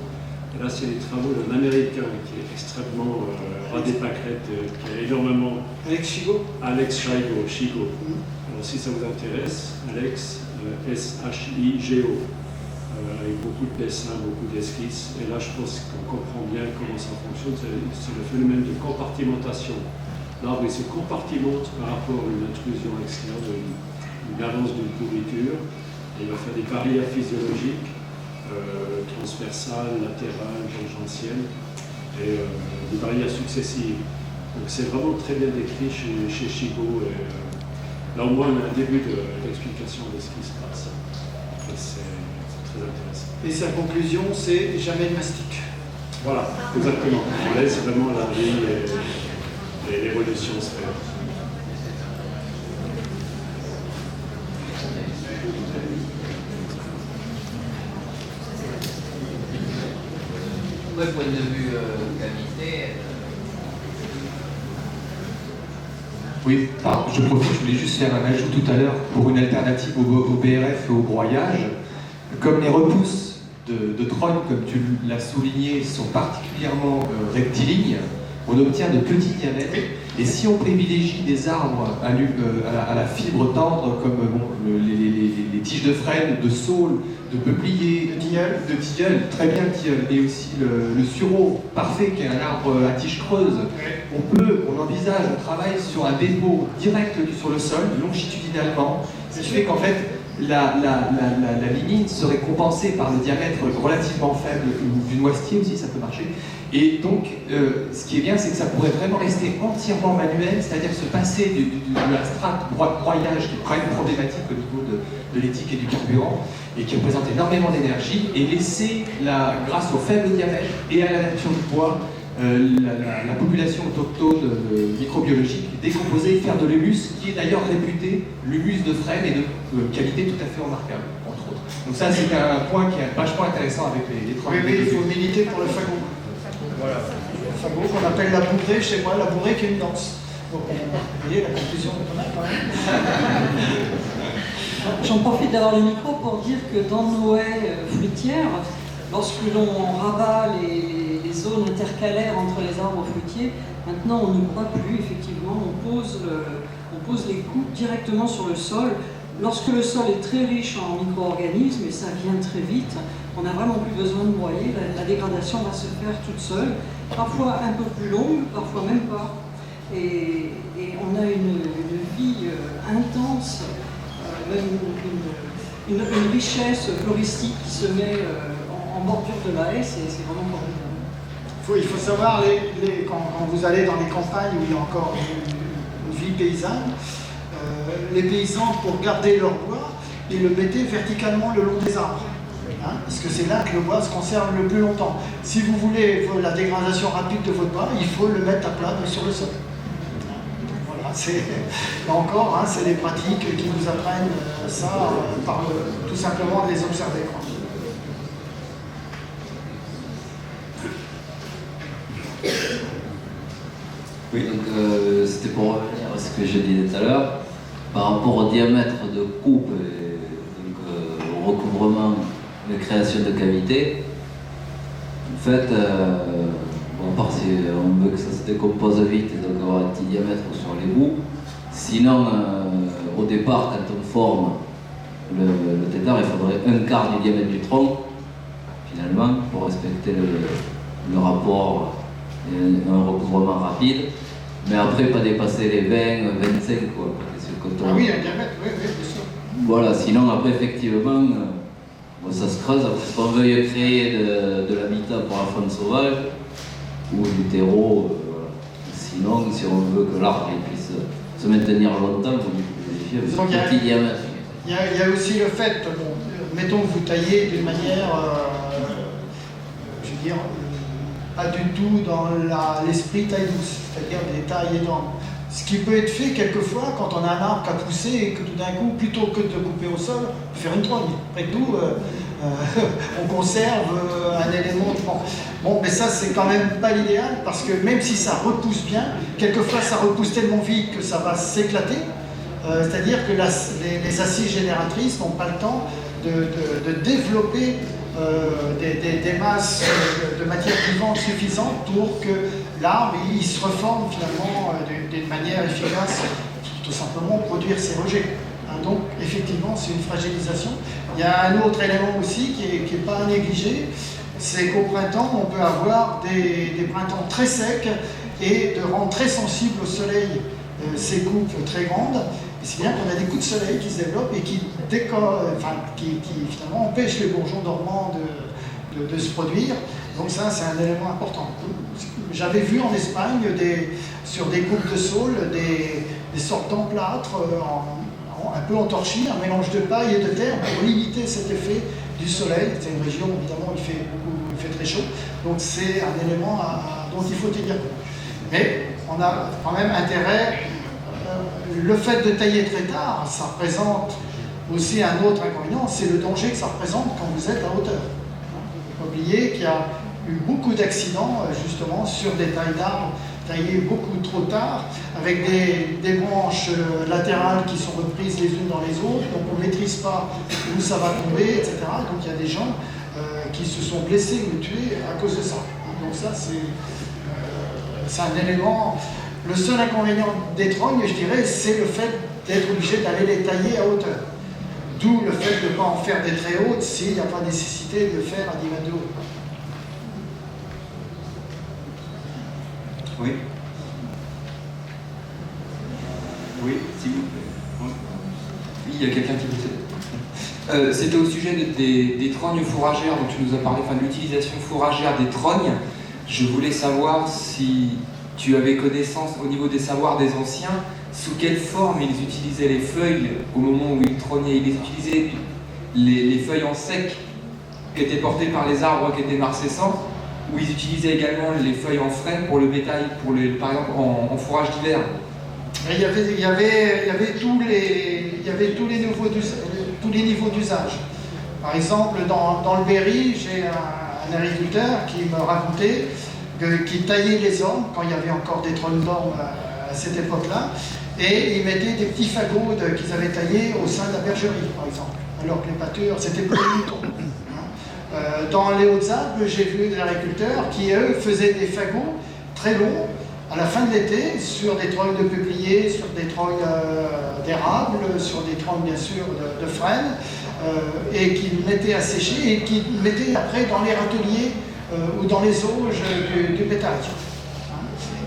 Et là, c'est les travaux d'un Américain qui est extrêmement ras des pâquerettes, qui a énormément... Alex Chigo. Chigo. Alors si ça vous intéresse, Alex, S-H-I-G-O. Avec beaucoup de dessins, beaucoup d'esquisses. Et là, je pense qu'on comprend bien comment ça fonctionne. C'est le phénomène de compartimentation. L'arbre, il se compartimente par rapport à une intrusion extérieure, une avance d'une pourriture. Il va faire des barrières physiologiques, transversales, latérales, tangentielles, et des barrières successives. Donc c'est vraiment très bien décrit chez Chigo. Et, là, au moins, on a un début d'explication de ce qui se passe. Et c'est très intéressant. Et sa conclusion, c'est jamais de mastic. Voilà, exactement. On laisse vraiment la vie et l'évolution se faire. Ouais, point de vue qualité. Oui, alors, je profite, je voulais juste faire un ajout tout à l'heure pour une alternative au BRF et au broyage. Comme les repousses de trogne, comme tu l'as souligné, sont particulièrement rectilignes, on obtient de petits diamètres. Et si on privilégie des arbres à la fibre tendre, comme les tiges de frêne, de saule, de peuplier, de tilleul, très bien le tilleul, et aussi le sureau parfait, qui est un arbre à tige creuse, on envisage, on travaille sur un dépôt direct sur le sol, longitudinalement, ce qui fait qu'en fait, la lignine serait compensée par le diamètre relativement faible du noisetier aussi, ça peut marcher. Et donc, ce qui est bien, c'est que ça pourrait vraiment rester entièrement manuel, c'est-à-dire se passer de la strate broyage, qui est quand même problématique au niveau de l'éthique et du carburant, et qui représente énormément d'énergie, et laisser, grâce au faible diamètre et à la nature du bois, la population autochtone microbiologique décomposer, faire de l'humus, qui est d'ailleurs réputé, l'humus de frêne, et de qualité tout à fait remarquable, entre autres. Donc ça, c'est un point qui est vachement intéressant avec les travaux. Oui, il faut militer pour le fagot. Voilà. Le fagot qu'on appelle la bourrée chez moi, la bourrée qui est une danse. Donc, vous voyez la conclusion qu'on a quand même. J'en profite d'avoir le micro pour dire que dans nos haies fruitières, lorsque l'on rabat les zones intercalaires entre les arbres fruitiers, maintenant on ne croit plus, effectivement, on pose les coupes directement sur le sol. Lorsque le sol est très riche en micro-organismes, et ça vient très vite, on n'a vraiment plus besoin de broyer, la dégradation va se faire toute seule, parfois un peu plus longue, parfois même pas. Et on a une vie intense, même une richesse floristique qui se met en bordure de la haie, c'est vraiment formidable. Il faut savoir, quand vous allez dans les campagnes où il y a encore une vie paysanne, les paysans, pour garder leur bois, ils le mettaient verticalement le long des arbres. Parce que c'est là que le bois se conserve le plus longtemps. Si vous voulez la dégradation rapide de votre bois, il faut le mettre à plat sur le sol. Voilà, là encore, c'est les pratiques qui nous apprennent ça, tout simplement de les observer. Oui, donc c'était pour revenir à ce que j'ai dit tout à l'heure, par rapport au diamètre de coupe et donc, au recouvrement de création de cavités. En fait, à part si on veut que ça se décompose vite et donc avoir un petit diamètre sur les bouts, sinon au départ quand on forme le tétard, il faudrait un quart du diamètre du tronc finalement pour respecter le rapport et un recouvrement rapide. Mais après, pas dépasser les 20, 25 quoi. Ah oui, un diamètre, oui, bien sûr. Voilà, sinon après, effectivement, ça se creuse. Après, qu'on veuille créer de l'habitat pour la faune sauvage ou du terreau, voilà. Sinon, si on veut que l'arbre puisse se maintenir longtemps, il faut privilégier un petit diamètre. Il y a aussi le fait, mettons que vous taillez d'une manière, je veux dire, pas du tout dans l'esprit taille douce, c'est-à-dire des tailles énormes. Ce qui peut être fait quelquefois quand on a un arbre qui a poussé et que tout d'un coup, plutôt que de couper au sol, on peut faire une trogne. Après tout, on conserve un élément de fond. Bon, mais ça, c'est quand même pas l'idéal parce que même si ça repousse bien, quelquefois ça repousse tellement vite que ça va s'éclater. C'est-à-dire que les assises génératrices n'ont pas le temps de développer des masses de matière vivante suffisantes pour que l'arbre il se reforme finalement d'une manière efficace, tout simplement produire ses rejets. Donc effectivement c'est une fragilisation. Il y a un autre élément aussi qui n'est pas à négliger, c'est qu'au printemps on peut avoir des printemps très secs et de rendre très sensibles au soleil ces coupes très grandes. C'est bien qu'on a des coups de soleil qui se développent et qui finalement empêchent les bourgeons dormants de se produire. Donc ça, c'est un élément important. J'avais vu en Espagne, sur des coupes de saule, des sortes d'emplâtres un peu entorchis, un mélange de paille et de terre pour limiter cet effet du soleil. C'est une région, évidemment, où il fait très chaud. Donc c'est un élément dont il faut tenir compte. Mais on a quand même intérêt... Le fait de tailler très tard, ça représente aussi un autre inconvénient, c'est le danger que ça représente quand vous êtes à hauteur. Il faut oublier qu'il y a eu beaucoup d'accidents justement sur des tailles d'arbres taillées beaucoup trop tard, avec des branches latérales qui sont reprises les unes dans les autres, donc on ne maîtrise pas où ça va tomber, etc. Donc il y a des gens qui se sont blessés ou tués à cause de ça. Donc ça, c'est un élément. Le seul inconvénient des trognes, je dirais, c'est le fait d'être obligé d'aller les tailler à hauteur. D'où le fait de ne pas en faire des très hautes s'il n'y a pas nécessité de le faire à 10 mètres de haut. Oui. Oui, s'il vous plaît. Oui, il y a quelqu'un qui vous c'était au sujet des trognes fourragères, donc tu nous as parlé de l'utilisation fourragère des trognes. Je voulais savoir si tu avais connaissance au niveau des savoirs des anciens, sous quelle forme ils utilisaient les feuilles au moment où ils trognaient. Ils utilisaient les feuilles en sec qui étaient portées par les arbres qui étaient marcescents, ou ils utilisaient également les feuilles en frais pour le bétail, par exemple en fourrage d'hiver. Il y avait tous les niveaux d'usage. Par exemple, dans le Berry, j'ai un agriculteur qui me racontait qu'il taillait les ormes, quand il y avait encore des trognes d'ormes à cette époque-là, et il mettait des petits fagots qu'ils avaient taillés au sein de la bergerie, par exemple, alors que les pâtures, c'était pour les moutons. Dans les Hautes-Alpes, j'ai vu des agriculteurs qui, eux, faisaient des fagots très longs, à la fin de l'été, sur des trognes de peupliers, sur des trognes d'érable, sur des trognes bien sûr de frênes, et qu'ils mettaient à sécher et qu'ils mettaient après dans les râteliers ou dans les auges du bétail.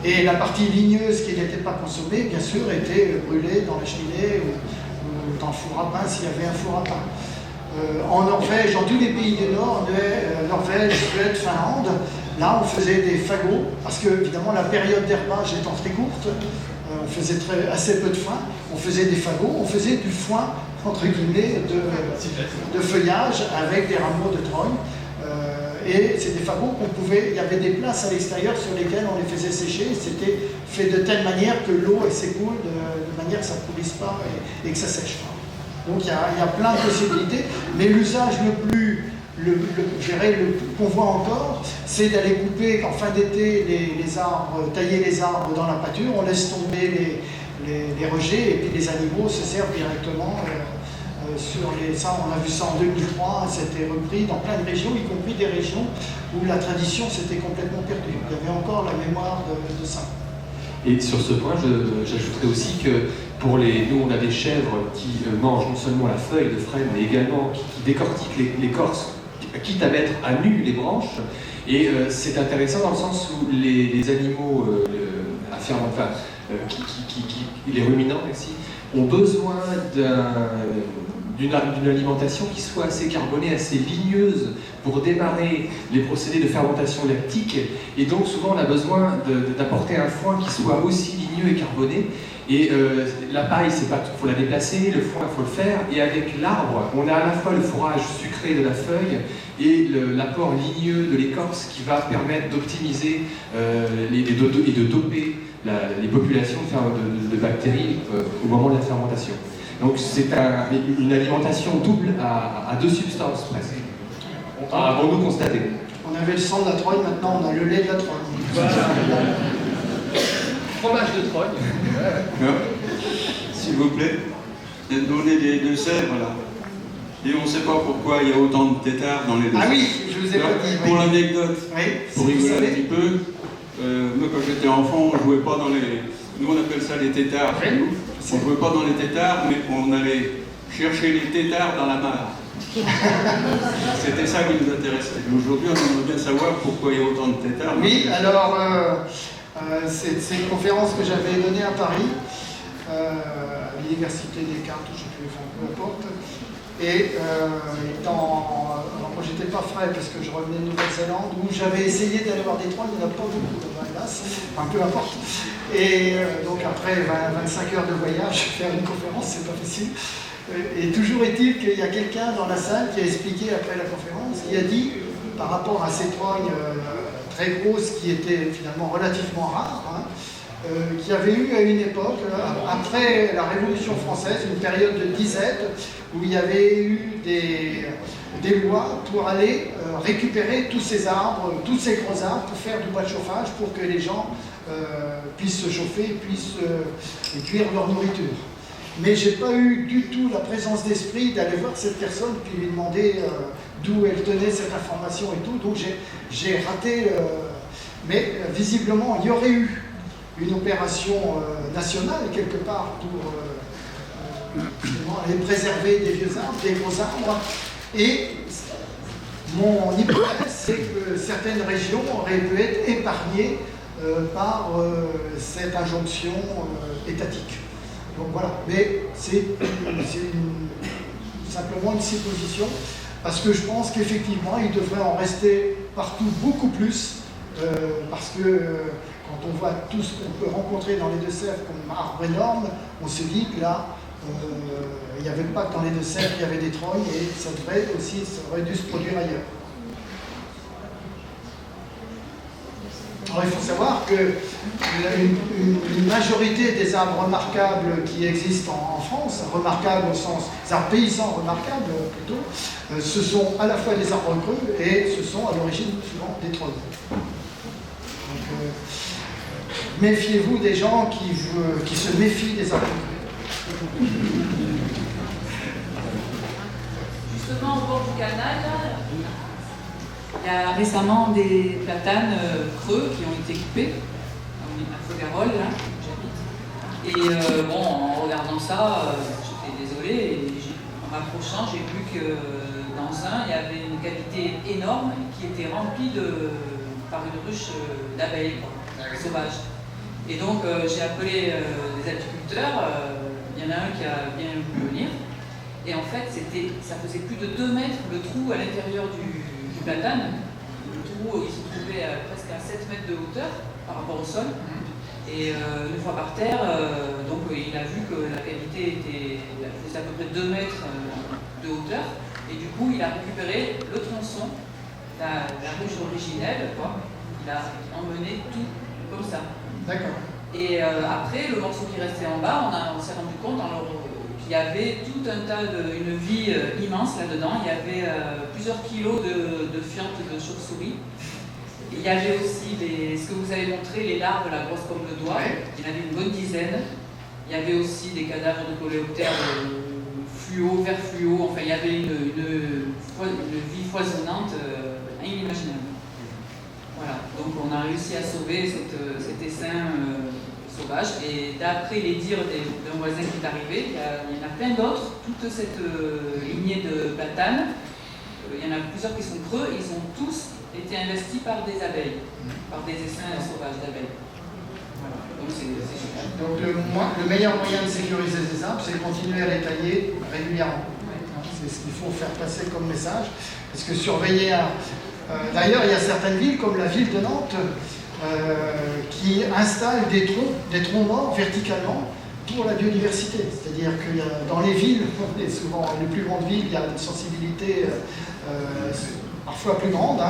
Et la partie ligneuse qui n'était pas consommée, bien sûr, était brûlée dans la cheminée ou dans le four à pain s'il y avait un four à pain. En Norvège, dans tous les pays du Nord, Norvège, Suède, Finlande, là on faisait des fagots, parce que évidemment la période d'herbage étant très courte, on faisait assez peu de foin, on faisait des fagots, on faisait du foin, entre guillemets, de feuillage avec des rameaux de trogne. Et c'est des fagots il y avait des places à l'extérieur sur lesquelles on les faisait sécher, c'était fait de telle manière que l'eau s'écoule de manière que ça ne pourrisse pas et que ça sèche pas. Donc il y a plein de possibilités, mais l'usage qu'on voit encore, c'est d'aller couper en fin d'été les arbres, tailler les arbres dans la pâture, on laisse tomber les rejets et puis les animaux se servent directement ça. On a vu ça en 2003, c'était repris dans plein de régions, y compris des régions où la tradition s'était complètement perdue. Il y avait encore la mémoire de ça. Et sur ce point, j'ajouterais aussi que nous, on a des chèvres qui mangent non seulement la feuille de frêne, mais également qui décortiquent l'écorce, quitte à mettre à nu les branches. Et c'est intéressant dans le sens où les animaux les ruminants, merci, ont besoin d'une alimentation qui soit assez carbonée, assez ligneuse pour démarrer les procédés de fermentation lactique. Et donc souvent on a besoin d'apporter un foin qui soit aussi ligneux et carboné. Et la paille, il faut la déplacer, le foin, il faut le faire. Et avec l'arbre, on a à la fois le fourrage sucré de la feuille et l'apport ligneux de l'écorce qui va permettre d'optimiser et de doper les populations de bactéries au moment de la fermentation. Donc c'est une alimentation double à deux substances presque. Avons-nous constaté? On avait le sang de la trogne, maintenant on a le lait de la trogne. Fromage de trogne. S'il vous plaît, vous êtes donné des deux sèvres là. Et on ne sait pas pourquoi il y a autant de têtards dans les deux. Ah oui, je vous ai pas dit. Pour l'anecdote, pour rigoler un petit peu, moi quand j'étais enfant, on ne jouait pas dans les... Nous on appelle ça les têtards. On ne jouait pas dans les têtards, mais on allait chercher les têtards dans la mare. C'était ça qui nous intéressait. Aujourd'hui, on aimerait bien savoir pourquoi il y a autant de têtards. Oui, alors c'est une conférence que j'avais donnée à Paris, à l'Université Descartes, je ne sais plus, peu importe. Et alors j'étais pas frais parce que je revenais de Nouvelle-Zélande, où j'avais essayé d'aller voir des trognes, il n'y en a pas beaucoup, hélas, enfin peu importe. Et donc après 25 heures de voyage, faire une conférence, c'est pas facile. Et toujours est-il qu'il y a quelqu'un dans la salle qui a expliqué après la conférence, qui a dit, par rapport à ces trognes très grosses qui étaient finalement relativement rares, qu'il y avait eu à une époque, après la Révolution française, une période de disette, où il y avait eu des lois pour aller récupérer tous ces arbres, tous ces gros arbres, pour faire du bois de chauffage, pour que les gens puissent se chauffer, puissent cuire leur nourriture. Mais je n'ai pas eu du tout la présence d'esprit d'aller voir cette personne puis lui demander d'où elle tenait cette information et tout. Donc j'ai raté Mais visiblement, il y aurait eu une opération nationale quelque part pour justement aller préserver des vieux arbres, des gros arbres. Et mon hypothèse, c'est que certaines régions auraient pu être épargnées par cette injonction étatique. Donc voilà, mais c'est simplement une supposition, parce que je pense qu'effectivement, il devrait en rester partout beaucoup plus, parce que quand on voit tout ce qu'on peut rencontrer dans les Deux-Sèvres comme arbres énormes, on se dit que là, il n'y avait pas que dans les Deux-Sèvres, il y avait des trognes, et ça aurait dû se produire ailleurs. Alors il faut savoir qu'une majorité des arbres remarquables qui existent en France, remarquables au sens des arbres paysans remarquables plutôt, ce sont à la fois des arbres creux et ce sont à l'origine souvent des trognes. Donc méfiez-vous des gens qui se méfient des arbres creux. Justement au bord du canal, il y a récemment des platanes creux qui ont été coupés, à Faugarol, là où j'habite. Et bon, en regardant ça, j'étais désolée, et en m'approchant, j'ai vu que dans un, il y avait une cavité énorme qui était remplie par une ruche d'abeilles sauvages. Et donc, j'ai appelé des apiculteurs, il y en a un qui a bien voulu venir, et en fait, ça faisait plus de 2 mètres le trou à l'intérieur du platane. Le trou, il se trouvait presque à 7 mètres de hauteur par rapport au sol. Et une fois par terre, donc il a vu que la cavité faisait à peu près 2 mètres de hauteur. Et du coup, il a récupéré le tronçon, la ruche originelle, quoi. Il a emmené tout comme ça. D'accord. Et après, le morceau qui restait en bas, on s'est rendu compte qu'il y avait tout un tas une vie immense là-dedans. Il y avait plusieurs kilos de fientes de chauve-souris. Il y avait aussi ce que vous avez montré, les larves, la grosse comme le doigt. Il y en avait une bonne dizaine. Il y avait aussi des cadavres de coléoptères fluo, vert fluo. Enfin, il y avait une vie foisonnante inimaginable. Voilà. Donc on a réussi à sauver cet essaim sauvage. Et d'après les dires d'un voisin qui est arrivé, il y en a plein d'autres. Toute cette lignée de platanes, il y en a plusieurs qui sont creux. Ils ont tous été investis par des abeilles, par des essaims sauvages d'abeilles. Voilà. Donc c'est super. Donc le meilleur moyen de sécuriser ces arbres, c'est de continuer à les tailler régulièrement. C'est ce qu'il faut faire passer comme message. Parce que surveiller d'ailleurs, il y a certaines villes, comme la ville de Nantes, qui installent des troncs morts verticalement pour la biodiversité. C'est-à-dire que dans les villes, et souvent les plus grandes villes, il y a une sensibilité parfois plus grande,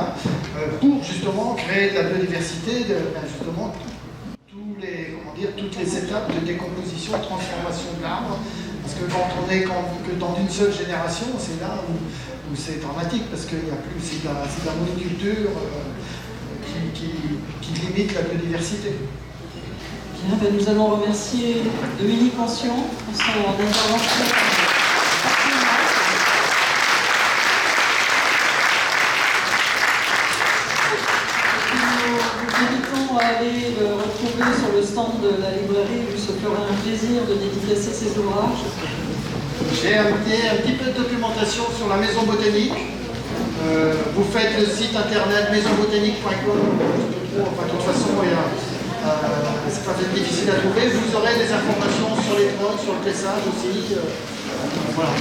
pour justement créer de la biodiversité, justement toutes les étapes de décomposition, de transformation de l'arbre. Parce que quand on est que dans une seule génération, c'est là où c'est dramatique, parce qu'il n'y a plus, c'est de la monoculture qui limite la biodiversité. Bien, ben nous allons remercier Dominique Mention pour son intervention. Nous invitons à aller le retrouver sur le stand de la librairie où il se fera un plaisir de dédicacer ses ouvrages. J'ai amené un petit peu de documentation sur la maison botanique. Vous faites le site internet maisonbotanique.com. Enfin, de toute façon, c'est pas très difficile à trouver. Vous aurez des informations sur les trognes, sur le tessage aussi. Voilà.